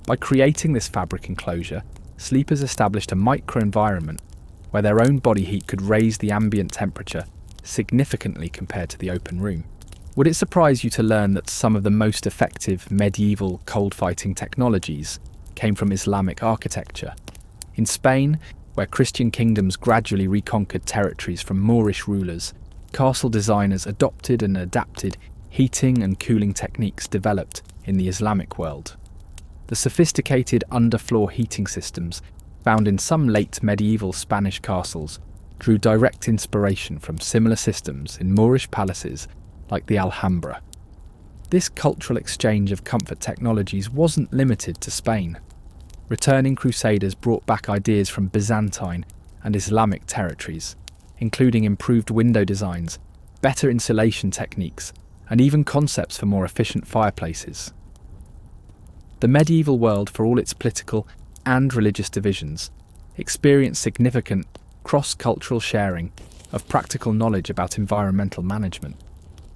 By creating this fabric enclosure, sleepers established a microenvironment where their own body heat could raise the ambient temperature significantly compared to the open room. Would it surprise you to learn that some of the most effective medieval cold-fighting technologies came from Islamic architecture? In Spain, where Christian kingdoms gradually reconquered territories from Moorish rulers, castle designers adopted and adapted heating and cooling techniques developed in the Islamic world. The sophisticated underfloor heating systems found in some late medieval Spanish castles drew direct inspiration from similar systems in Moorish palaces like the Alhambra. This cultural exchange of comfort technologies wasn't limited to Spain. Returning crusaders brought back ideas from Byzantine and Islamic territories, including improved window designs, better insulation techniques, and even concepts for more efficient fireplaces. The medieval world, for all its political and religious divisions, experienced significant cross-cultural sharing of practical knowledge about environmental management.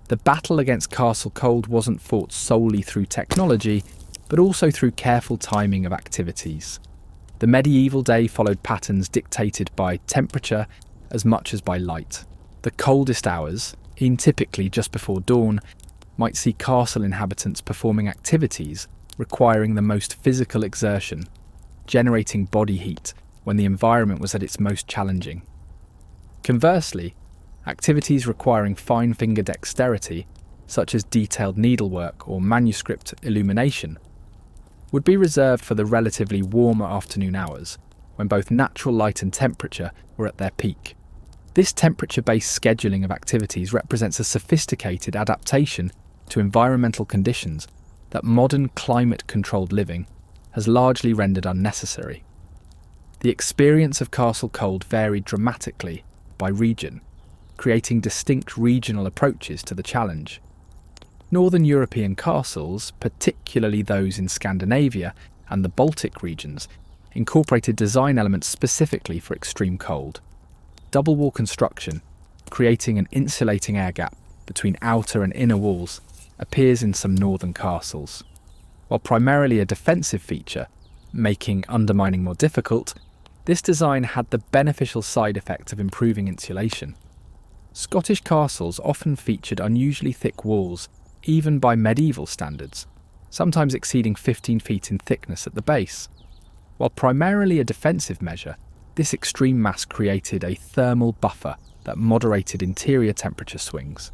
The battle against castle cold wasn't fought solely through technology, but also through careful timing of activities. The medieval day followed patterns dictated by temperature as much as by light. The coldest hours, typically just before dawn, might see castle inhabitants performing activities requiring the most physical exertion, generating body heat when the environment was at its most challenging. Conversely, activities requiring fine finger dexterity, such as detailed needlework or manuscript illumination, would be reserved for the relatively warmer afternoon hours, when both natural light and temperature were at their peak. This temperature-based scheduling of activities represents a sophisticated adaptation to environmental conditions that modern climate-controlled living has largely rendered unnecessary. The experience of castle cold varied dramatically by region, creating distinct regional approaches to the challenge. Northern European castles, particularly those in Scandinavia and the Baltic regions, incorporated design elements specifically for extreme cold. Double wall construction, creating an insulating air gap between outer and inner walls, appears in some northern castles. While primarily a defensive feature, making undermining more difficult, this design had the beneficial side effect of improving insulation. Scottish castles often featured unusually thick walls, even by medieval standards, sometimes exceeding 15 feet in thickness at the base. While primarily a defensive measure, this extreme mass created a thermal buffer that moderated interior temperature swings.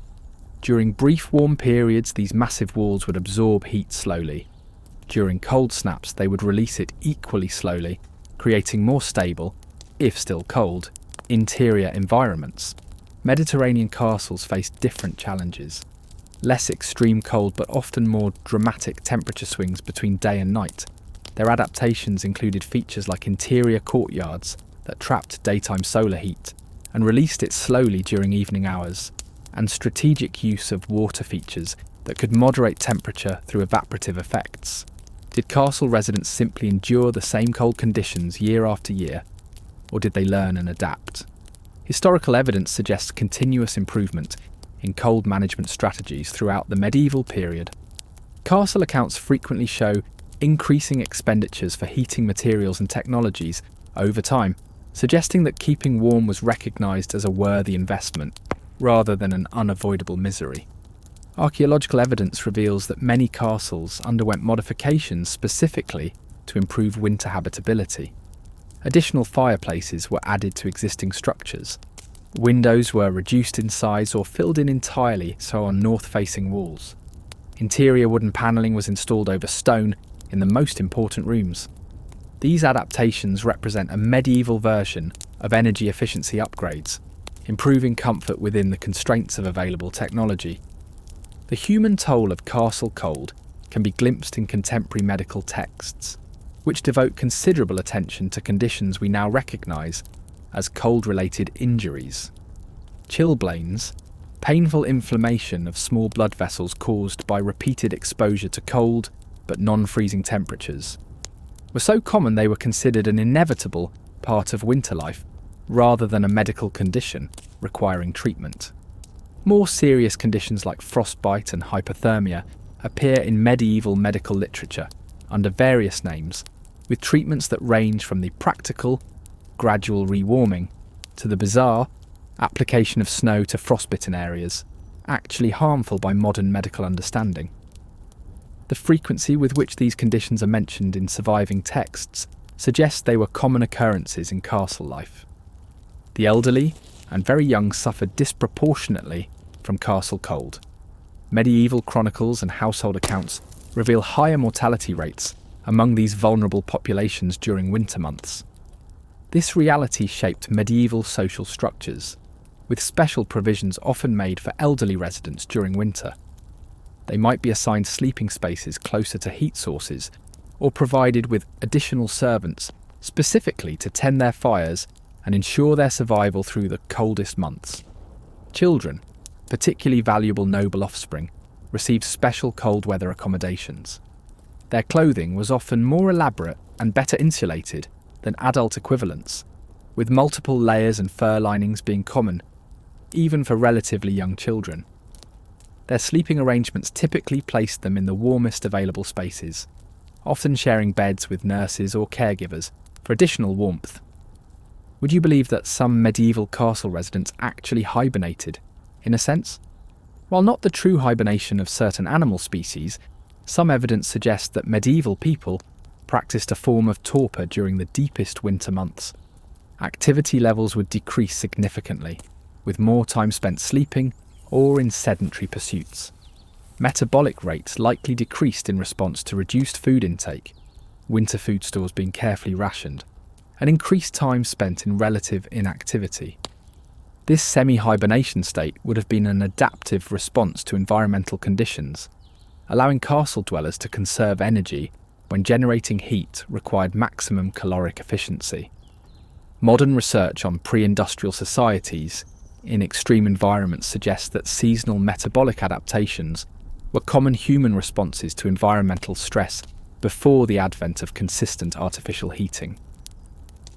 During brief warm periods, these massive walls would absorb heat slowly. During cold snaps, they would release it equally slowly, creating more stable, if still cold, interior environments. Mediterranean castles faced different challenges. Less extreme cold, but often more dramatic temperature swings between day and night. Their adaptations included features like interior courtyards that trapped daytime solar heat and released it slowly during evening hours, and strategic use of water features that could moderate temperature through evaporative effects. Did castle residents simply endure the same cold conditions year after year, or did they learn and adapt? Historical evidence suggests continuous improvement in cold management strategies throughout the medieval period. Castle accounts frequently show increasing expenditures for heating materials and technologies over time, suggesting that keeping warm was recognised as a worthy investment, rather than an unavoidable misery. Archaeological evidence reveals that many castles underwent modifications specifically to improve winter habitability. Additional fireplaces were added to existing structures. Windows were reduced in size or filled in entirely so on north-facing walls. Interior wooden panelling was installed over stone in the most important rooms. These adaptations represent a medieval version of energy efficiency upgrades, improving comfort within the constraints of available technology. The human toll of castle cold can be glimpsed in contemporary medical texts, which devote considerable attention to conditions we now recognise as cold-related injuries. Chilblains, painful inflammation of small blood vessels caused by repeated exposure to cold but non-freezing temperatures, were so common they were considered an inevitable part of winter life, rather than a medical condition requiring treatment. More serious conditions like frostbite and hypothermia appear in medieval medical literature under various names, with treatments that range from the practical, gradual rewarming, to the bizarre application of snow to frostbitten areas, actually harmful by modern medical understanding. The frequency with which these conditions are mentioned in surviving texts suggests they were common occurrences in castle life. The elderly and very young suffered disproportionately from castle cold. Medieval chronicles and household accounts reveal higher mortality rates among these vulnerable populations during winter months. This reality shaped medieval social structures, with special provisions often made for elderly residents during winter. They might be assigned sleeping spaces closer to heat sources, or provided with additional servants specifically to tend their fires and ensure their survival through the coldest months. Children, particularly valuable noble offspring, received special cold weather accommodations. Their clothing was often more elaborate and better insulated than adult equivalents, with multiple layers and fur linings being common, even for relatively young children. Their sleeping arrangements typically placed them in the warmest available spaces, often sharing beds with nurses or caregivers for additional warmth. Would you believe that some medieval castle residents actually hibernated, in a sense? While not the true hibernation of certain animal species, some evidence suggests that medieval people practiced a form of torpor during the deepest winter months. Activity levels would decrease significantly, with more time spent sleeping or in sedentary pursuits. Metabolic rates likely decreased in response to reduced food intake, winter food stores being carefully rationed, and increased time spent in relative inactivity. This semi-hibernation state would have been an adaptive response to environmental conditions, allowing castle dwellers to conserve energy when generating heat required maximum caloric efficiency. Modern research on pre-industrial societies in extreme environments suggests that seasonal metabolic adaptations were common human responses to environmental stress before the advent of consistent artificial heating.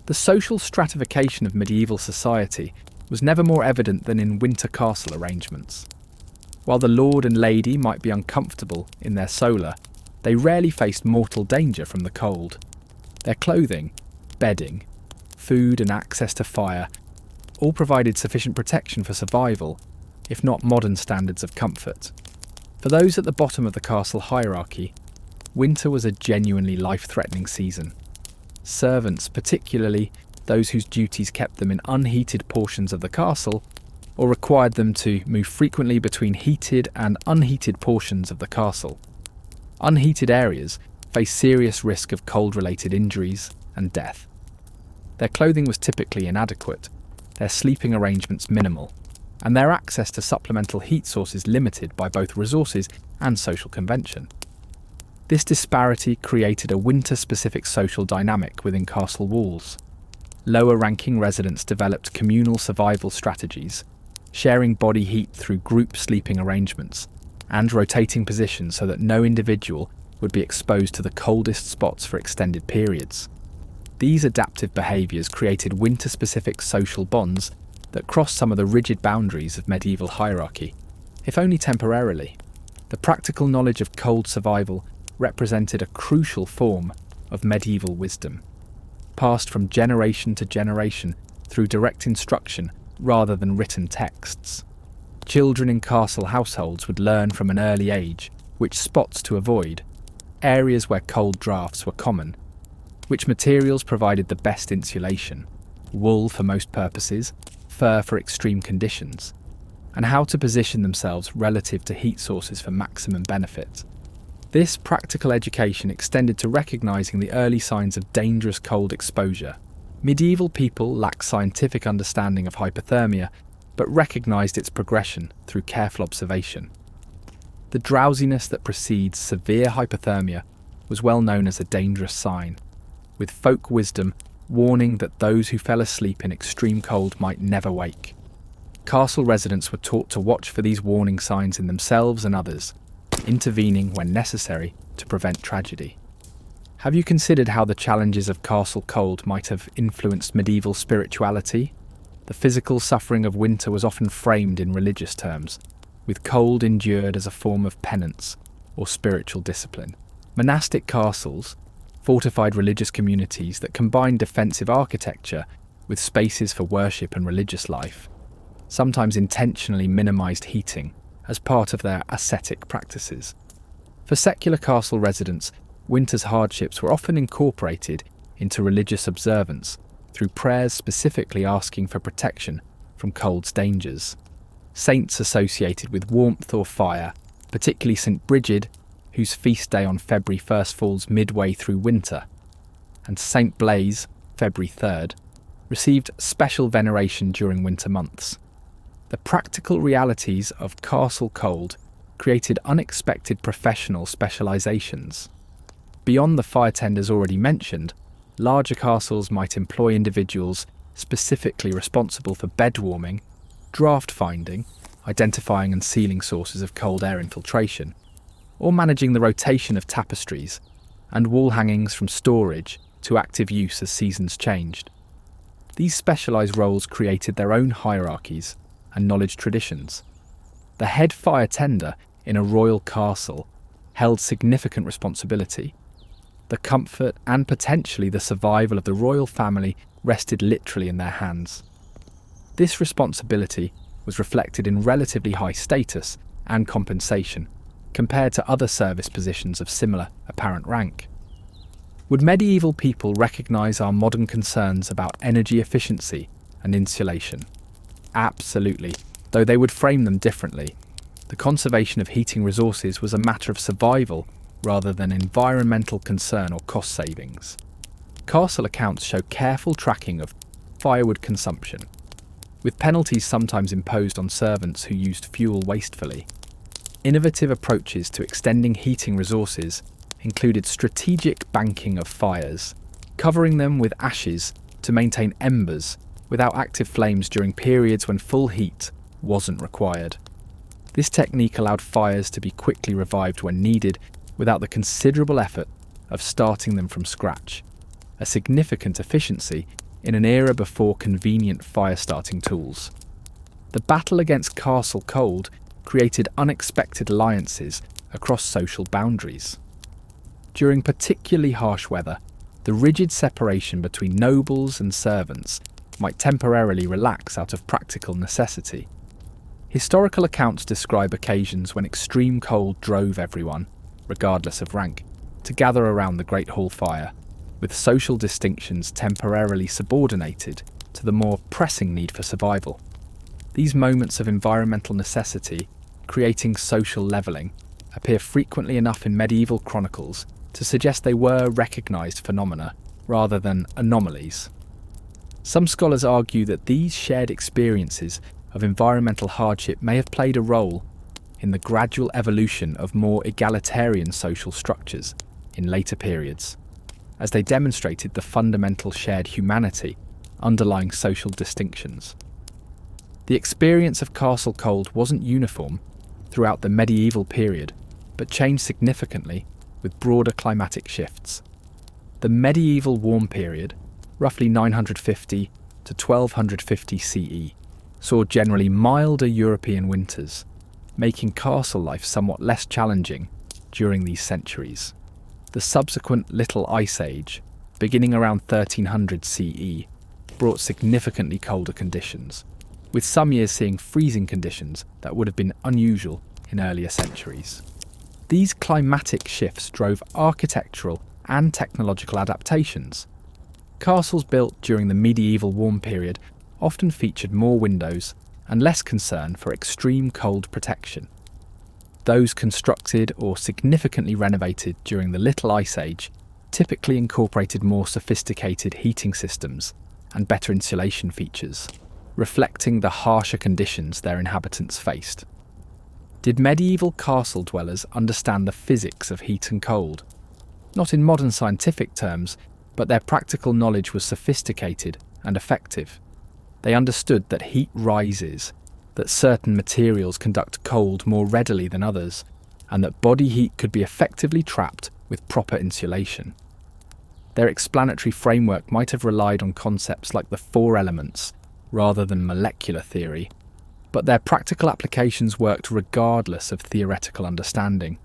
The social stratification of medieval society was never more evident than in winter castle arrangements. While the lord and lady might be uncomfortable in their solar, they rarely faced mortal danger from the cold. Their clothing, bedding, food and access to fire all provided sufficient protection for survival, if not modern standards of comfort. For those at the bottom of the castle hierarchy, winter was a genuinely life-threatening season. Servants, particularly those whose duties kept them in unheated portions of the castle, or required them to move frequently between heated and unheated portions of the castle. Unheated areas face serious risk of cold-related injuries and death. Their clothing was typically inadequate, their sleeping arrangements minimal, and their access to supplemental heat sources limited by both resources and social convention. This disparity created a winter-specific social dynamic within castle walls. Lower-ranking residents developed communal survival strategies, sharing body heat through group sleeping arrangements, and rotating positions so that no individual would be exposed to the coldest spots for extended periods. These adaptive behaviours created winter-specific social bonds that crossed some of the rigid boundaries of medieval hierarchy, if only temporarily. The practical knowledge of cold survival represented a crucial form of medieval wisdom, passed from generation to generation through direct instruction rather than written texts. Children in castle households would learn from an early age which spots to avoid, areas where cold drafts were common, which materials provided the best insulation, wool for most purposes, fur for extreme conditions, and how to position themselves relative to heat sources for maximum benefit. This practical education extended to recognizing the early signs of dangerous cold exposure. Medieval people lacked scientific understanding of hypothermia, but recognized its progression through careful observation. The drowsiness that precedes severe hypothermia was well known as a dangerous sign, with folk wisdom warning that those who fell asleep in extreme cold might never wake. Castle residents were taught to watch for these warning signs in themselves and others, intervening when necessary to prevent tragedy. Have you considered how the challenges of castle cold might have influenced medieval spirituality? The physical suffering of winter was often framed in religious terms, with cold endured as a form of penance or spiritual discipline. Monastic castles, fortified religious communities that combined defensive architecture with spaces for worship and religious life, sometimes intentionally minimized heating as part of their ascetic practices. For secular castle residents, winter's hardships were often incorporated into religious observance through prayers specifically asking for protection from cold's dangers. Saints associated with warmth or fire, particularly St. Brigid, whose feast day on February 1st falls midway through winter, and St. Blaise, February 3rd, received special veneration during winter months. The practical realities of castle cold created unexpected professional specializations. Beyond the fire tenders already mentioned, larger castles might employ individuals specifically responsible for bed warming, draft finding, identifying and sealing sources of cold air infiltration, or managing the rotation of tapestries and wall hangings from storage to active use as seasons changed. These specialised roles created their own hierarchies and knowledge traditions. The head fire tender in a royal castle held significant responsibility. The comfort and potentially the survival of the royal family rested literally in their hands. This responsibility was reflected in relatively high status and compensation compared to other service positions of similar apparent rank. Would medieval people recognise our modern concerns about energy efficiency and insulation? Absolutely, though they would frame them differently. The conservation of heating resources was a matter of survival rather than environmental concern or cost savings. Castle accounts show careful tracking of firewood consumption, with penalties sometimes imposed on servants who used fuel wastefully. Innovative approaches to extending heating resources included strategic banking of fires, covering them with ashes to maintain embers without active flames during periods when full heat wasn't required. This technique allowed fires to be quickly revived when needed without the considerable effort of starting them from scratch, a significant efficiency in an era before convenient fire-starting tools. The battle against castle cold created unexpected alliances across social boundaries. During particularly harsh weather, the rigid separation between nobles and servants might temporarily relax out of practical necessity. Historical accounts describe occasions when extreme cold drove everyone, regardless of rank, to gather around the Great Hall fire, with social distinctions temporarily subordinated to the more pressing need for survival. These moments of environmental necessity, creating social levelling, appear frequently enough in medieval chronicles to suggest they were recognised phenomena rather than anomalies. Some scholars argue that these shared experiences of environmental hardship may have played a role in the gradual evolution of more egalitarian social structures in later periods, as they demonstrated the fundamental shared humanity underlying social distinctions. The experience of castle cold wasn't uniform throughout the medieval period, but changed significantly with broader climatic shifts. The medieval warm period, roughly 950 to 1250 CE, saw generally milder European winters, making castle life somewhat less challenging during these centuries. The subsequent Little Ice Age, beginning around 1300 CE, brought significantly colder conditions, with some years seeing freezing conditions that would have been unusual in earlier centuries. These climatic shifts drove architectural and technological adaptations. Castles built during the medieval warm period often featured more windows and less concern for extreme cold protection. Those constructed or significantly renovated during the Little Ice Age typically incorporated more sophisticated heating systems and better insulation features, reflecting the harsher conditions their inhabitants faced. Did medieval castle dwellers understand the physics of heat and cold? Not in modern scientific terms, but their practical knowledge was sophisticated and effective. They understood that heat rises, that certain materials conduct cold more readily than others, and that body heat could be effectively trapped with proper insulation. Their explanatory framework might have relied on concepts like the four elements, rather than molecular theory, but their practical applications worked regardless of theoretical understanding.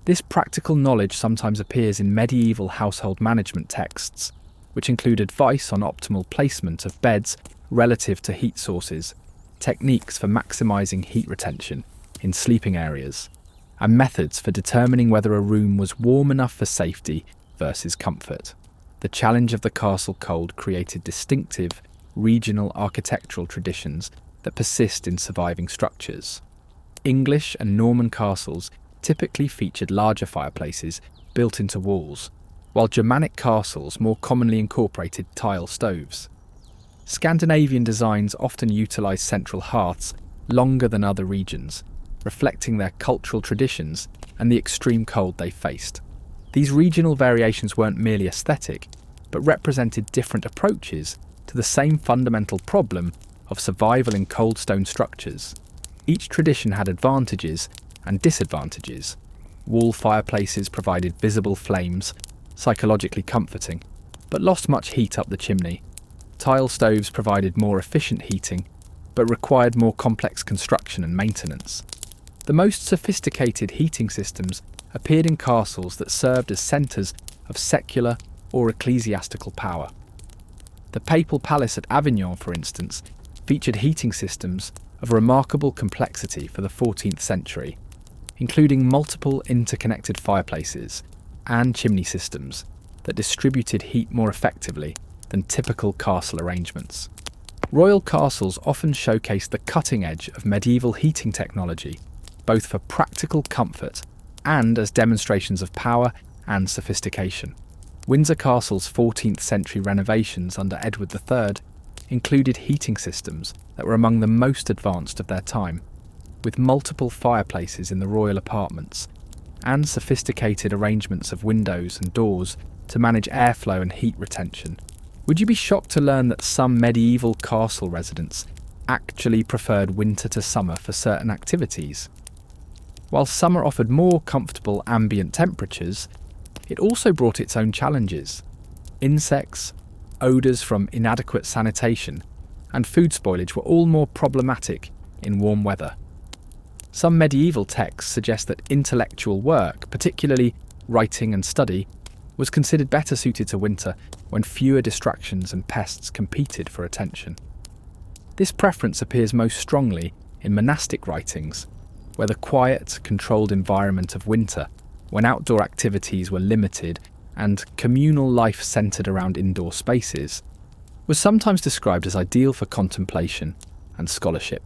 This practical knowledge sometimes appears in medieval household management texts, which include advice on optimal placement of beds relative to heat sources, techniques for maximising heat retention in sleeping areas, and methods for determining whether a room was warm enough for safety versus comfort. The challenge of the castle cold created distinctive, regional architectural traditions that persist in surviving structures. English and Norman castles typically featured larger fireplaces built into walls, while Germanic castles more commonly incorporated tile stoves. Scandinavian designs often utilised central hearths longer than other regions, reflecting their cultural traditions and the extreme cold they faced. These regional variations weren't merely aesthetic, but represented different approaches to the same fundamental problem of survival in cold stone structures. Each tradition had advantages and disadvantages. Wall fireplaces provided visible flames, psychologically comforting, but lost much heat up the chimney. Tile stoves provided more efficient heating, but required more complex construction and maintenance. The most sophisticated heating systems appeared in castles that served as centres of secular or ecclesiastical power. The papal palace at Avignon, for instance, featured heating systems of remarkable complexity for the 14th century, including multiple interconnected fireplaces and chimney systems that distributed heat more effectively than typical castle arrangements. Royal castles often showcased the cutting edge of medieval heating technology, both for practical comfort and as demonstrations of power and sophistication. Windsor Castle's 14th century renovations under Edward III included heating systems that were among the most advanced of their time, with multiple fireplaces in the royal apartments and sophisticated arrangements of windows and doors to manage airflow and heat retention. Would you be shocked to learn that some medieval castle residents actually preferred winter to summer for certain activities? While summer offered more comfortable ambient temperatures, it also brought its own challenges. Insects, odours from inadequate sanitation, and food spoilage were all more problematic in warm weather. Some medieval texts suggest that intellectual work, particularly writing and study, was considered better suited to winter when fewer distractions and pests competed for attention. This preference appears most strongly in monastic writings, where the quiet, controlled environment of winter, when outdoor activities were limited and communal life centred around indoor spaces, was sometimes described as ideal for contemplation and scholarship.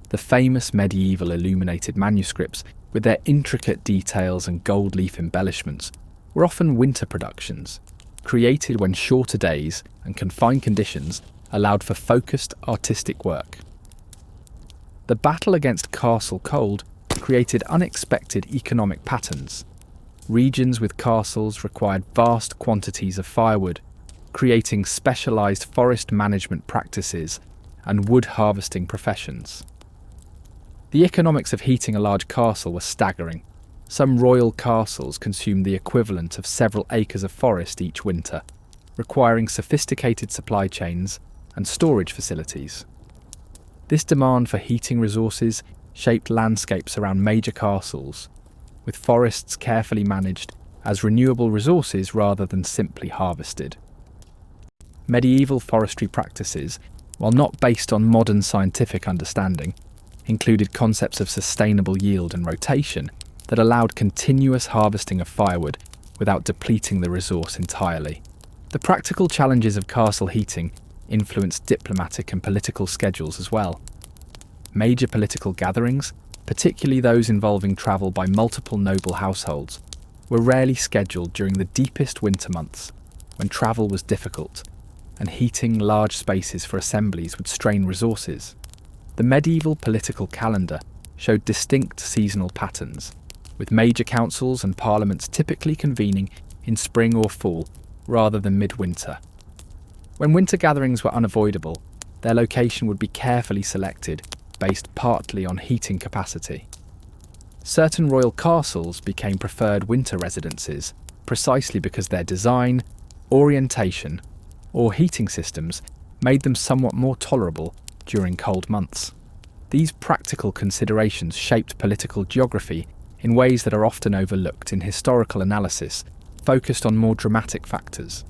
The famous medieval illuminated manuscripts, with their intricate details and gold leaf embellishments, were often winter productions, created when shorter days and confined conditions allowed for focused artistic work. The battle against castle cold created unexpected economic patterns. Regions with castles required vast quantities of firewood, creating specialised forest management practices and wood harvesting professions. The economics of heating a large castle were staggering. Some royal castles consumed the equivalent of several acres of forest each winter, requiring sophisticated supply chains and storage facilities. This demand for heating resources shaped landscapes around major castles, with forests carefully managed as renewable resources rather than simply harvested. Medieval forestry practices, while not based on modern scientific understanding, included concepts of sustainable yield and rotation that allowed continuous harvesting of firewood without depleting the resource entirely. The practical challenges of castle heating influenced diplomatic and political schedules as well. Major political gatherings, particularly those involving travel by multiple noble households, were rarely scheduled during the deepest winter months, when travel was difficult, and heating large spaces for assemblies would strain resources. The medieval political calendar showed distinct seasonal patterns, with major councils and parliaments typically convening in spring or fall rather than midwinter. When winter gatherings were unavoidable, their location would be carefully selected based partly on heating capacity. Certain royal castles became preferred winter residences precisely because their design, orientation, or heating systems made them somewhat more tolerable during cold months. These practical considerations shaped political geography in ways that are often overlooked in historical analysis focused on more dramatic factors.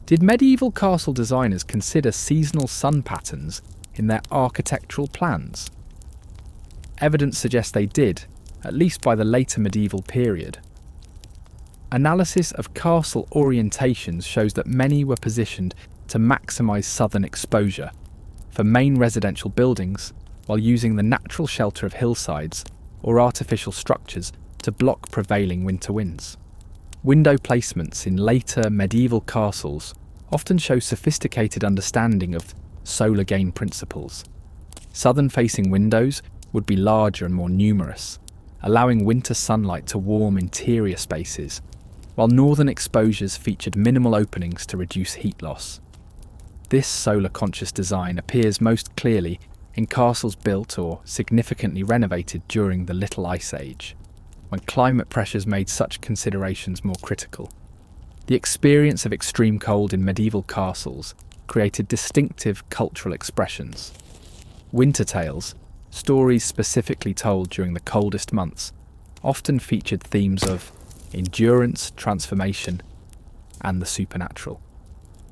Did medieval castle designers consider seasonal sun patterns in their architectural plans? Evidence suggests they did, at least by the later medieval period. Analysis of castle orientations shows that many were positioned to maximise southern exposure for main residential buildings while using the natural shelter of hillsides or artificial structures to block prevailing winter winds. Window placements in later medieval castles often show sophisticated understanding of solar gain principles. Southern-facing windows would be larger and more numerous, allowing winter sunlight to warm interior spaces, while northern exposures featured minimal openings to reduce heat loss. This solar-conscious design appears most clearly in castles built or significantly renovated during the Little Ice Age, when climate pressures made such considerations more critical. The experience of extreme cold in medieval castles created distinctive cultural expressions. Winter tales, stories specifically told during the coldest months, often featured themes of endurance, transformation, and the supernatural.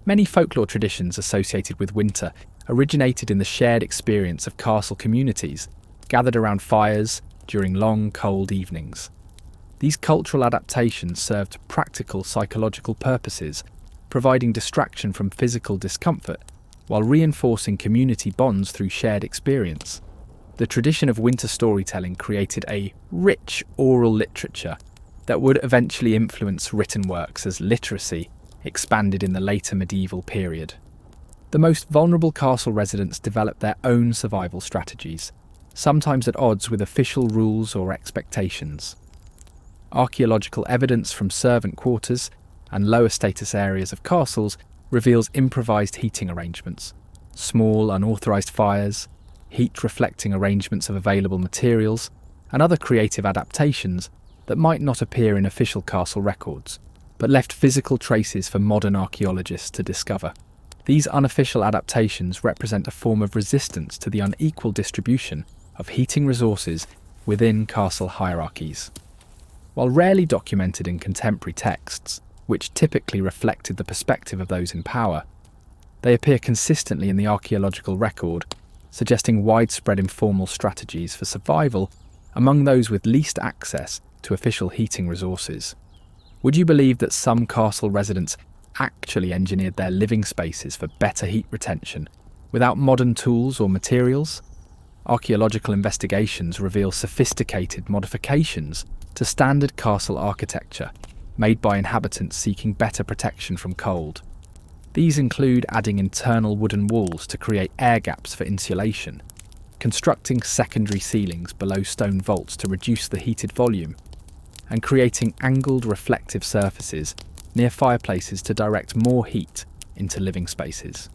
Many folklore traditions associated with winter originated in the shared experience of castle communities gathered around fires during long, cold evenings. These cultural adaptations served practical psychological purposes, providing distraction from physical discomfort while reinforcing community bonds through shared experience. The tradition of winter storytelling created a rich oral literature that would eventually influence written works as literacy expanded in the later medieval period. The most vulnerable castle residents developed their own survival strategies, sometimes at odds with official rules or expectations. Archaeological evidence from servant quarters and lower status areas of castles reveals improvised heating arrangements, small unauthorized fires, heat-reflecting arrangements of available materials, and other creative adaptations that might not appear in official castle records, but left physical traces for modern archaeologists to discover. These unofficial adaptations represent a form of resistance to the unequal distribution of heating resources within castle hierarchies. While rarely documented in contemporary texts, which typically reflected the perspective of those in power, they appear consistently in the archaeological record, suggesting widespread informal strategies for survival among those with least access to official heating resources. Would you believe that some castle residents actually engineered their living spaces for better heat retention without modern tools or materials? Archaeological investigations reveal sophisticated modifications to standard castle architecture made by inhabitants seeking better protection from cold. These include adding internal wooden walls to create air gaps for insulation, constructing secondary ceilings below stone vaults to reduce the heated volume, and creating angled reflective surfaces near fireplaces to direct more heat into living spaces.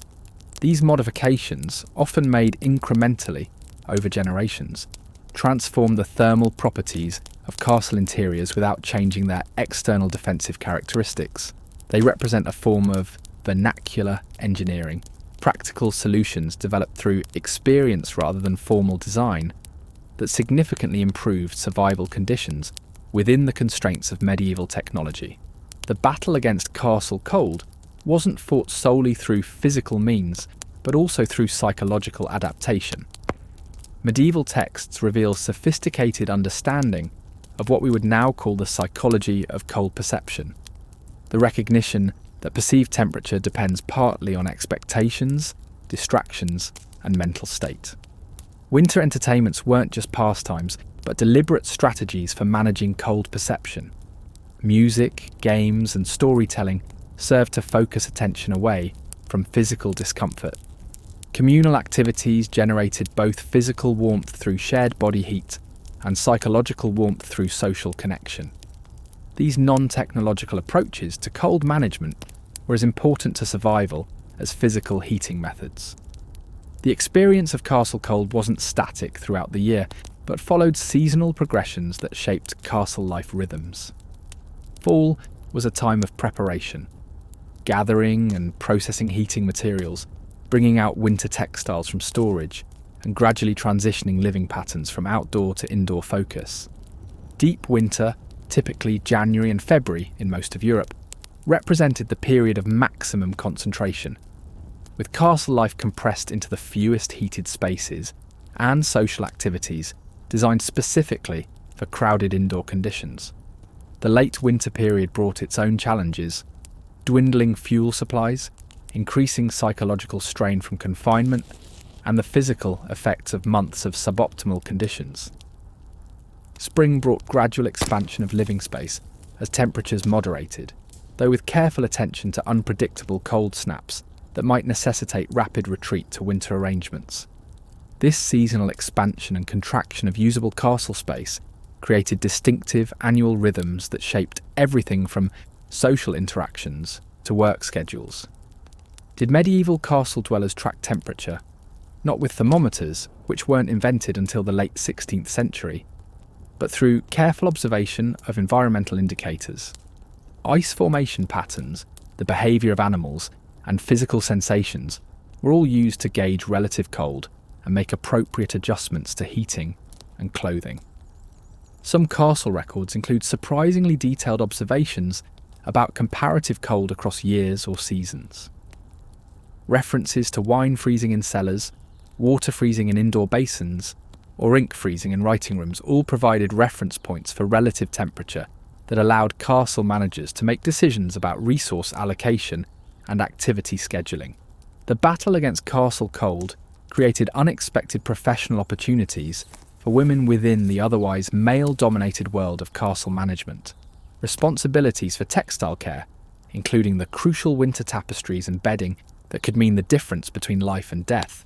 These modifications, often made incrementally over generations, transform the thermal properties of castle interiors without changing their external defensive characteristics. They represent a form of vernacular engineering, practical solutions developed through experience rather than formal design, that significantly improved survival conditions within the constraints of medieval technology. The battle against castle cold wasn't fought solely through physical means, but also through psychological adaptation. Medieval texts reveal sophisticated understanding of what we would now call the psychology of cold perception, the recognition that perceived temperature depends partly on expectations, distractions, and mental state. Winter entertainments weren't just pastimes, but deliberate strategies for managing cold perception. Music, games, and storytelling served to focus attention away from physical discomfort. Communal activities generated both physical warmth through shared body heat and psychological warmth through social connection. These non-technological approaches to cold management were as important to survival as physical heating methods. The experience of castle cold wasn't static throughout the year, but followed seasonal progressions that shaped castle life rhythms. Fall was a time of preparation, gathering and processing heating materials, bringing out winter textiles from storage, and gradually transitioning living patterns from outdoor to indoor focus. Deep winter, typically January and February in most of Europe, represented the period of maximum concentration, with castle life compressed into the fewest heated spaces and social activities designed specifically for crowded indoor conditions. The late winter period brought its own challenges: dwindling fuel supplies, increasing psychological strain from confinement, and the physical effects of months of suboptimal conditions. Spring brought gradual expansion of living space as temperatures moderated, though with careful attention to unpredictable cold snaps that might necessitate rapid retreat to winter arrangements. This seasonal expansion and contraction of usable castle space created distinctive annual rhythms that shaped everything from social interactions to work schedules. Did medieval castle dwellers track temperature? Not with thermometers, which weren't invented until the late 16th century, but through careful observation of environmental indicators. Ice formation patterns, the behaviour of animals, and physical sensations were all used to gauge relative cold and make appropriate adjustments to heating and clothing. Some castle records include surprisingly detailed observations about comparative cold across years or seasons. References to wine freezing in cellars, water freezing in indoor basins, or ink freezing in writing rooms all provided reference points for relative temperature that allowed castle managers to make decisions about resource allocation and activity scheduling. The battle against castle cold created unexpected professional opportunities for women within the otherwise male-dominated world of castle management. Responsibilities for textile care, including the crucial winter tapestries and bedding that could mean the difference between life and death,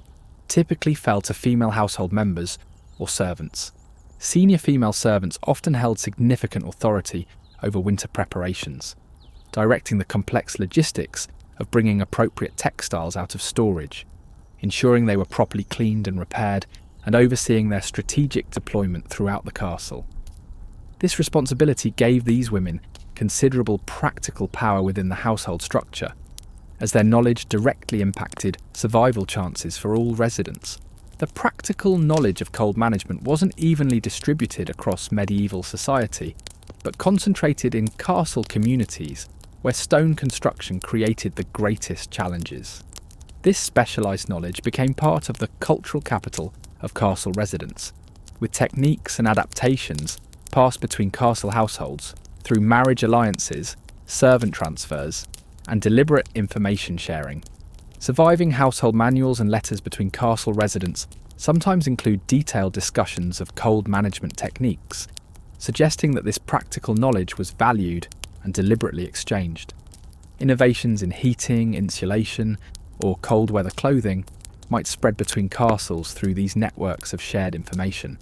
typically fell to female household members or servants. Senior female servants often held significant authority over winter preparations, directing the complex logistics of bringing appropriate textiles out of storage, ensuring they were properly cleaned and repaired, and overseeing their strategic deployment throughout the castle. This responsibility gave these women considerable practical power within the household structure, as their knowledge directly impacted survival chances for all residents. The practical knowledge of cold management wasn't evenly distributed across medieval society, but concentrated in castle communities where stone construction created the greatest challenges. This specialised knowledge became part of the cultural capital of castle residents, with techniques and adaptations passed between castle households through marriage alliances, servant transfers, and deliberate information sharing. Surviving household manuals and letters between castle residents sometimes include detailed discussions of cold management techniques, suggesting that this practical knowledge was valued and deliberately exchanged. Innovations in heating, insulation, or cold weather clothing might spread between castles through these networks of shared information,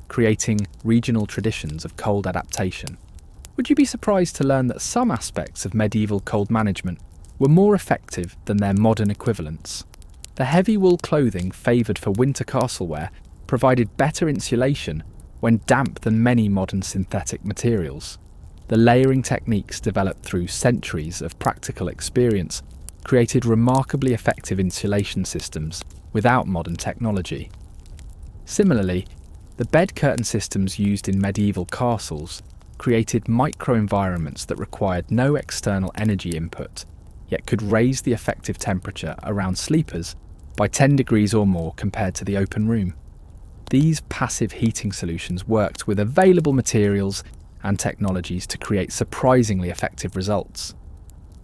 creating regional traditions of cold adaptation. Would you be surprised to learn that some aspects of medieval cold management were more effective than their modern equivalents? The heavy wool clothing favoured for winter castle wear provided better insulation when damp than many modern synthetic materials. The layering techniques developed through centuries of practical experience created remarkably effective insulation systems without modern technology. Similarly, The bed curtain systems used in medieval castles created microenvironments that required no external energy input, yet could raise the effective temperature around sleepers by 10 degrees or more compared to the open room. These passive heating solutions worked with available materials and technologies to create surprisingly effective results.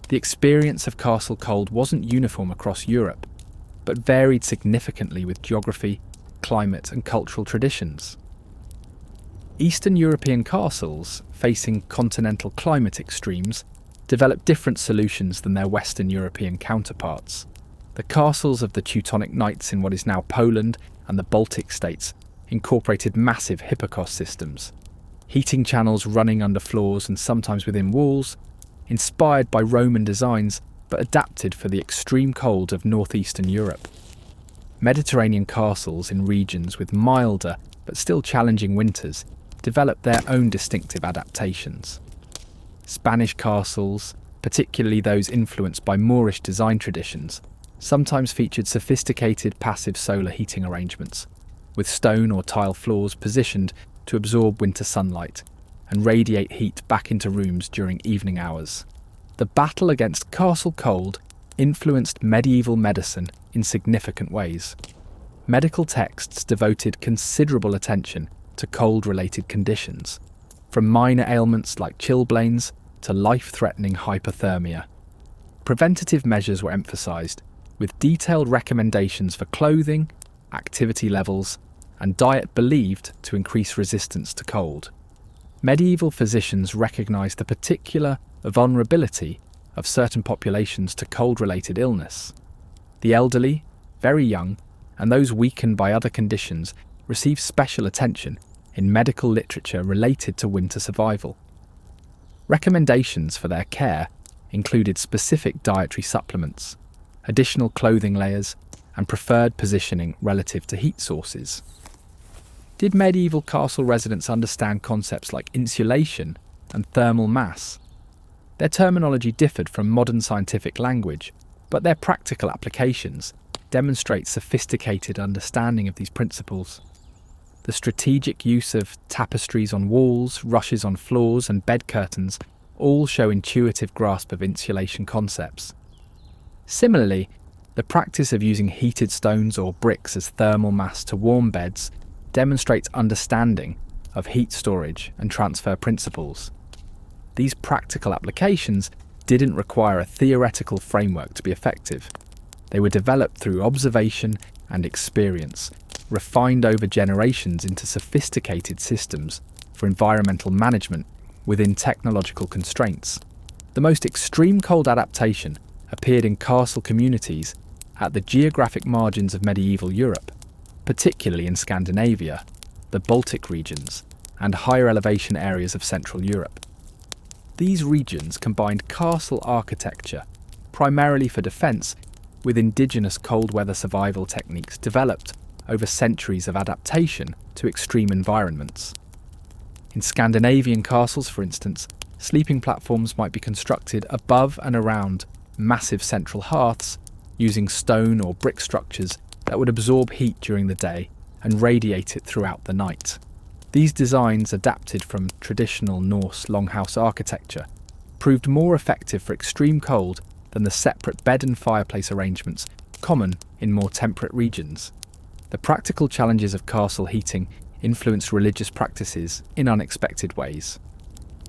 The experience of castle cold wasn't uniform across Europe, but varied significantly with geography, climate, and cultural traditions. Eastern European castles, facing continental climate extremes, developed different solutions than their Western European counterparts. The castles of the Teutonic Knights in what is now Poland and the Baltic states incorporated massive hypocaust systems, heating channels running under floors and sometimes within walls, inspired by Roman designs but adapted for the extreme cold of northeastern Europe. Mediterranean castles in regions with milder but still challenging winters developed their own distinctive adaptations. Spanish castles, particularly those influenced by Moorish design traditions, sometimes featured sophisticated passive solar heating arrangements, with stone or tile floors positioned to absorb winter sunlight and radiate heat back into rooms during evening hours. The battle against castle cold influenced medieval medicine in significant ways. Medical texts devoted considerable attention to cold-related conditions, from minor ailments like chilblains to life-threatening hypothermia. Preventative measures were emphasised, with detailed recommendations for clothing, activity levels, and diet believed to increase resistance to cold. Medieval physicians recognised the particular vulnerability of certain populations to cold-related illness. The elderly, very young, and those weakened by other conditions received special attention in medical literature related to winter survival. Recommendations for their care included specific dietary supplements, additional clothing layers, and preferred positioning relative to heat sources. Did medieval castle residents understand concepts like insulation and thermal mass? Their terminology differed from modern scientific language, but their practical applications demonstrate sophisticated understanding of these principles. The strategic use of tapestries on walls, rushes on floors, and bed curtains all show intuitive grasp of insulation concepts. Similarly, the practice of using heated stones or bricks as thermal mass to warm beds demonstrates understanding of heat storage and transfer principles. These practical applications didn't require a theoretical framework to be effective. They were developed through observation and experience, refined over generations into sophisticated systems for environmental management within technological constraints. The most extreme cold adaptation appeared in castle communities at the geographic margins of medieval Europe, particularly in Scandinavia, the Baltic regions, and higher elevation areas of Central Europe. These regions combined castle architecture, primarily for defence, with indigenous cold weather survival techniques developed over centuries of adaptation to extreme environments. In Scandinavian castles, for instance, sleeping platforms might be constructed above and around massive central hearths using stone or brick structures that would absorb heat during the day and radiate it throughout the night. These designs, adapted from traditional Norse longhouse architecture, proved more effective for extreme cold than the separate bed and fireplace arrangements common in more temperate regions. The practical challenges of castle heating influenced religious practices in unexpected ways.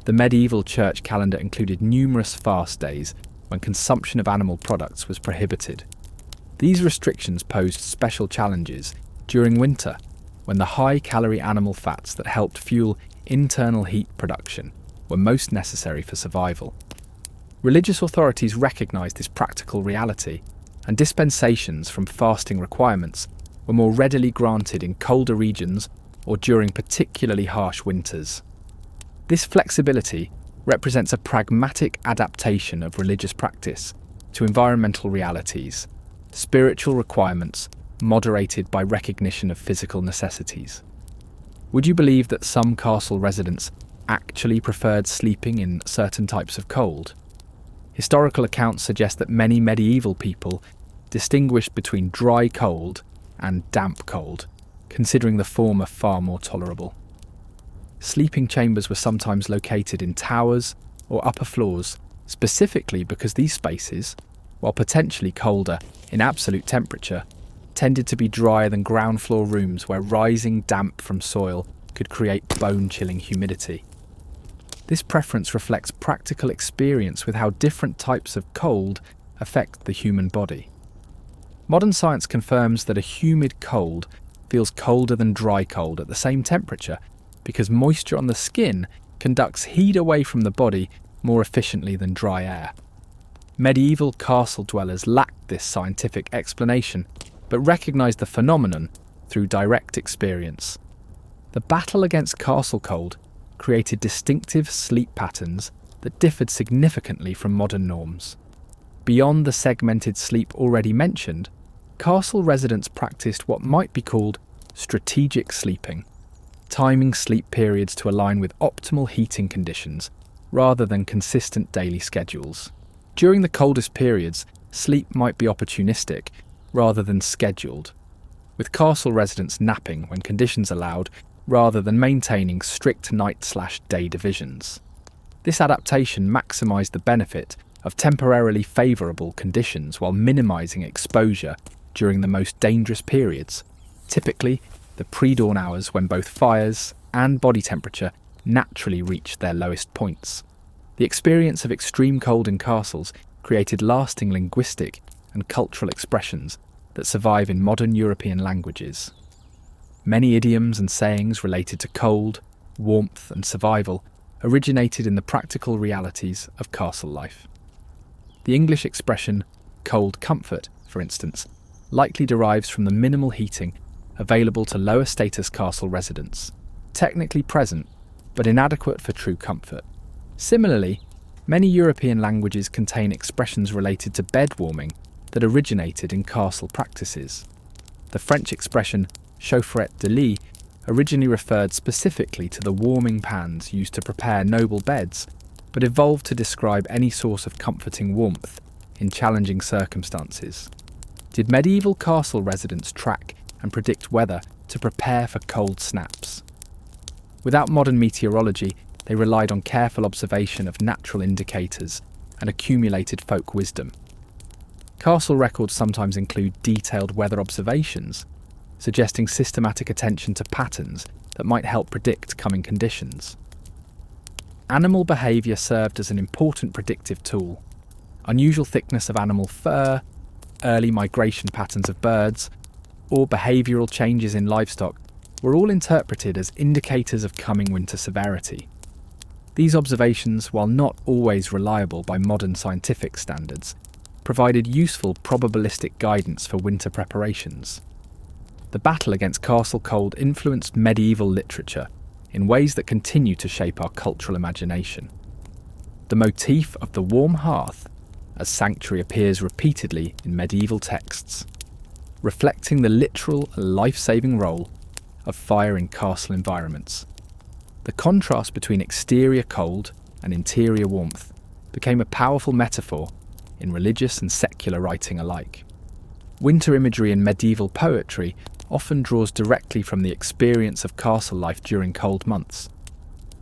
The medieval church calendar included numerous fast days when consumption of animal products was prohibited. These restrictions posed special challenges during winter, when the high-calorie animal fats that helped fuel internal heat production were most necessary for survival. Religious authorities recognised this practical reality, and dispensations from fasting requirements were more readily granted in colder regions or during particularly harsh winters. This flexibility represents a pragmatic adaptation of religious practice to environmental realities, spiritual requirements moderated by recognition of physical necessities. Would you believe that some castle residents actually preferred sleeping in certain types of cold? Historical accounts suggest that many medieval people distinguished between dry cold and damp cold, considering the former far more tolerable. Sleeping chambers were sometimes located in towers or upper floors, specifically because these spaces, while potentially colder in absolute temperature, tended to be drier than ground floor rooms where rising damp from soil could create bone-chilling humidity. This preference reflects practical experience with how different types of cold affect the human body. Modern science confirms that a humid cold feels colder than dry cold at the same temperature because moisture on the skin conducts heat away from the body more efficiently than dry air. Medieval castle dwellers lacked this scientific explanation, but recognised the phenomenon through direct experience. The battle against castle cold created distinctive sleep patterns that differed significantly from modern norms. Beyond the segmented sleep already mentioned, castle residents practiced what might be called strategic sleeping, timing sleep periods to align with optimal heating conditions rather than consistent daily schedules. During the coldest periods, sleep might be opportunistic rather than scheduled, with castle residents napping when conditions allowed rather than maintaining strict night/day divisions. This adaptation maximised the benefit of temporarily favourable conditions while minimising exposure during the most dangerous periods, typically the pre-dawn hours when both fires and body temperature naturally reach their lowest points. The experience of extreme cold in castles created lasting linguistic and cultural expressions that survive in modern European languages. Many idioms and sayings related to cold, warmth, and survival originated in the practical realities of castle life. The English expression cold comfort, for instance, likely derives from the minimal heating available to lower status castle residents, technically present but inadequate for true comfort. Similarly, many European languages contain expressions related to bed warming that originated in castle practices. The French expression chaufferette de lit originally referred specifically to the warming pans used to prepare noble beds, but evolved to describe any source of comforting warmth in challenging circumstances. Did medieval castle residents track and predict weather to prepare for cold snaps? Without modern meteorology, they relied on careful observation of natural indicators and accumulated folk wisdom. Castle records sometimes include detailed weather observations, suggesting systematic attention to patterns that might help predict coming conditions. Animal behaviour served as an important predictive tool. Unusual thickness of animal fur, early migration patterns of birds, or behavioural changes in livestock were all interpreted as indicators of coming winter severity. These observations, while not always reliable by modern scientific standards, provided useful probabilistic guidance for winter preparations. The battle against castle cold influenced medieval literature in ways that continue to shape our cultural imagination. The motif of the warm hearth as sanctuary appears repeatedly in medieval texts, reflecting the literal and life-saving role of fire in castle environments. The contrast between exterior cold and interior warmth became a powerful metaphor in religious and secular writing alike. Winter imagery in medieval poetry often draws directly from the experience of castle life during cold months.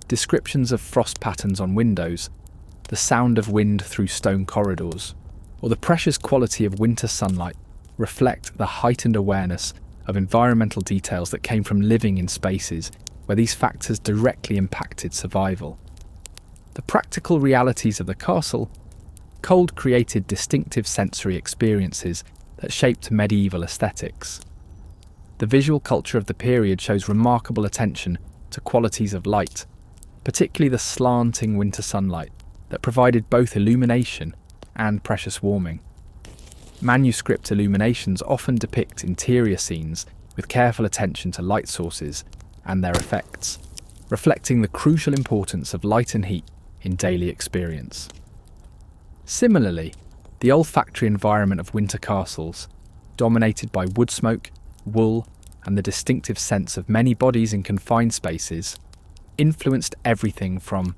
Descriptions of frost patterns on windows, the sound of wind through stone corridors, or the precious quality of winter sunlight reflect the heightened awareness of environmental details that came from living in spaces where these factors directly impacted survival. The practical realities of the castle, cold created distinctive sensory experiences that shaped medieval aesthetics. The visual culture of the period shows remarkable attention to qualities of light, particularly the slanting winter sunlight that provided both illumination and precious warming. Manuscript illuminations often depict interior scenes with careful attention to light sources and their effects, reflecting the crucial importance of light and heat in daily experience. Similarly, the olfactory environment of winter castles, dominated by wood smoke, wool, and the distinctive scents of many bodies in confined spaces, influenced everything from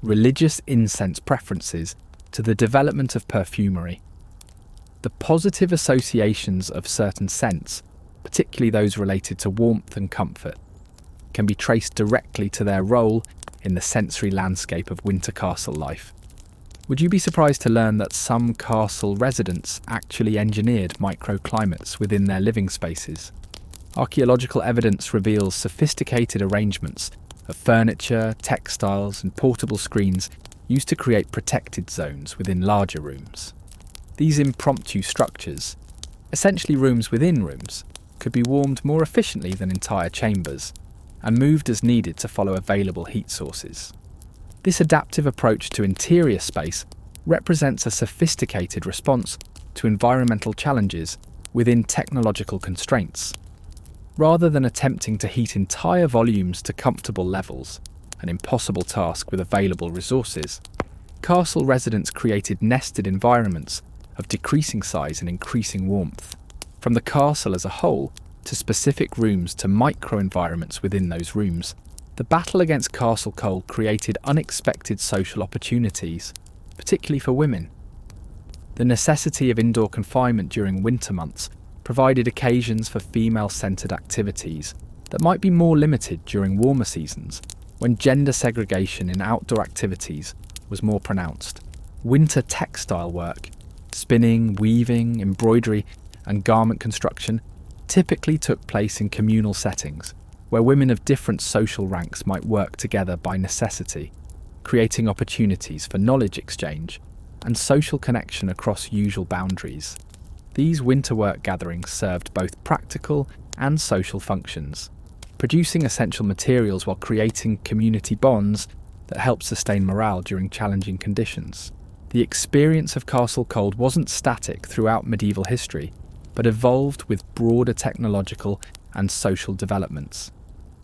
religious incense preferences to the development of perfumery. The positive associations of certain scents particularly those related to warmth and comfort, can be traced directly to their role in the sensory landscape of winter castle life. Would you be surprised to learn that some castle residents actually engineered microclimates within their living spaces? Archaeological evidence reveals sophisticated arrangements of furniture, textiles, and portable screens used to create protected zones within larger rooms. These impromptu structures, essentially rooms within rooms, could be warmed more efficiently than entire chambers, and moved as needed to follow available heat sources. This adaptive approach to interior space represents a sophisticated response to environmental challenges within technological constraints. Rather than attempting to heat entire volumes to comfortable levels, an impossible task with available resources, castle residents created nested environments of decreasing size and increasing warmth, from the castle as a whole to specific rooms to micro-environments within those rooms. The battle against castle cold created unexpected social opportunities, particularly for women. The necessity of indoor confinement during winter months provided occasions for female-centred activities that might be more limited during warmer seasons, when gender segregation in outdoor activities was more pronounced. Winter textile work, spinning, weaving, embroidery, and garment construction typically took place in communal settings, where women of different social ranks might work together by necessity, creating opportunities for knowledge exchange and social connection across usual boundaries. These winter work gatherings served both practical and social functions, producing essential materials while creating community bonds that helped sustain morale during challenging conditions. The experience of castle cold wasn't static throughout medieval history, but evolved with broader technological and social developments.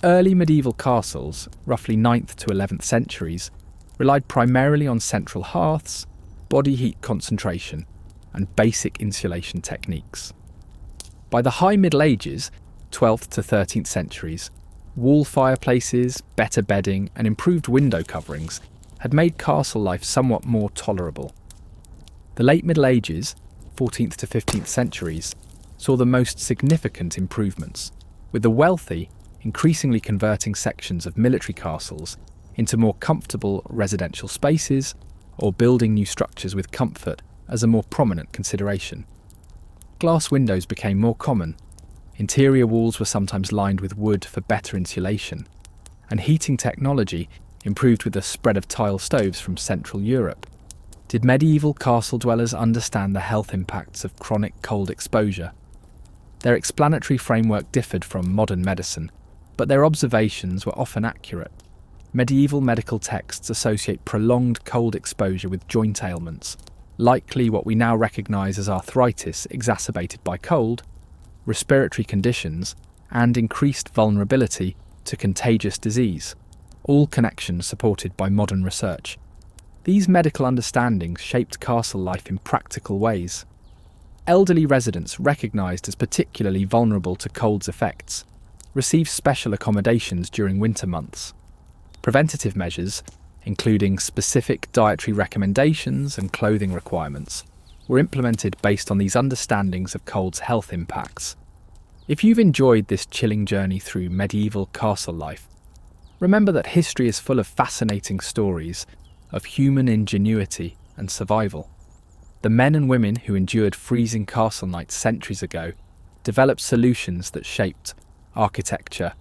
Early medieval castles, roughly 9th to 11th centuries, relied primarily on central hearths, body heat concentration, and basic insulation techniques. By the High Middle Ages, 12th to 13th centuries, wall fireplaces, better bedding, and improved window coverings had made castle life somewhat more tolerable. The late Middle Ages, 14th to 15th centuries, saw the most significant improvements, with the wealthy increasingly converting sections of military castles into more comfortable residential spaces or building new structures with comfort as a more prominent consideration. Glass windows became more common, interior walls were sometimes lined with wood for better insulation, and heating technology improved with the spread of tile stoves from Central Europe. Did medieval castle dwellers understand the health impacts of chronic cold exposure? Their explanatory framework differed from modern medicine, but their observations were often accurate. Medieval medical texts associate prolonged cold exposure with joint ailments, likely what we now recognise as arthritis exacerbated by cold, respiratory conditions, and increased vulnerability to contagious disease, all connections supported by modern research. These medical understandings shaped castle life in practical ways. Elderly residents, recognised as particularly vulnerable to cold's effects, received special accommodations during winter months. Preventative measures, including specific dietary recommendations and clothing requirements, were implemented based on these understandings of cold's health impacts. If you've enjoyed this chilling journey through medieval castle life, remember that history is full of fascinating stories of human ingenuity and survival. The men and women who endured freezing castle nights centuries ago developed solutions that shaped architecture,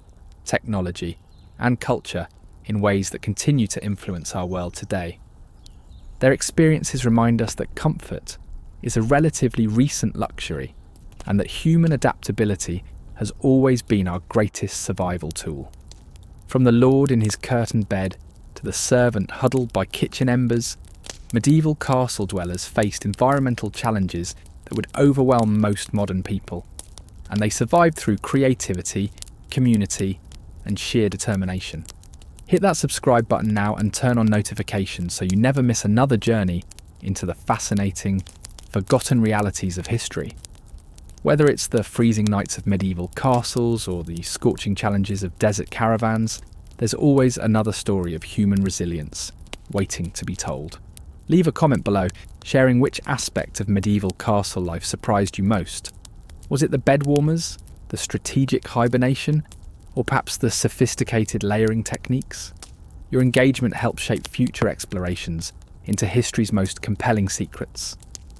technology, and culture in ways that continue to influence our world today. Their experiences remind us that comfort is a relatively recent luxury, and that human adaptability has always been our greatest survival tool. From the lord in his curtained bed to the servant huddled by kitchen embers, medieval castle dwellers faced environmental challenges that would overwhelm most modern people, and they survived through creativity, community, and sheer determination. Hit that subscribe button now and turn on notifications so you never miss another journey into the fascinating, forgotten realities of history. Whether it's the freezing nights of medieval castles or the scorching challenges of desert caravans, there's always another story of human resilience waiting to be told. Leave a comment below, sharing which aspect of medieval castle life surprised you most. Was it the bed warmers, the strategic hibernation, or perhaps the sophisticated layering techniques? Your engagement helps shape future explorations into history's most compelling secrets.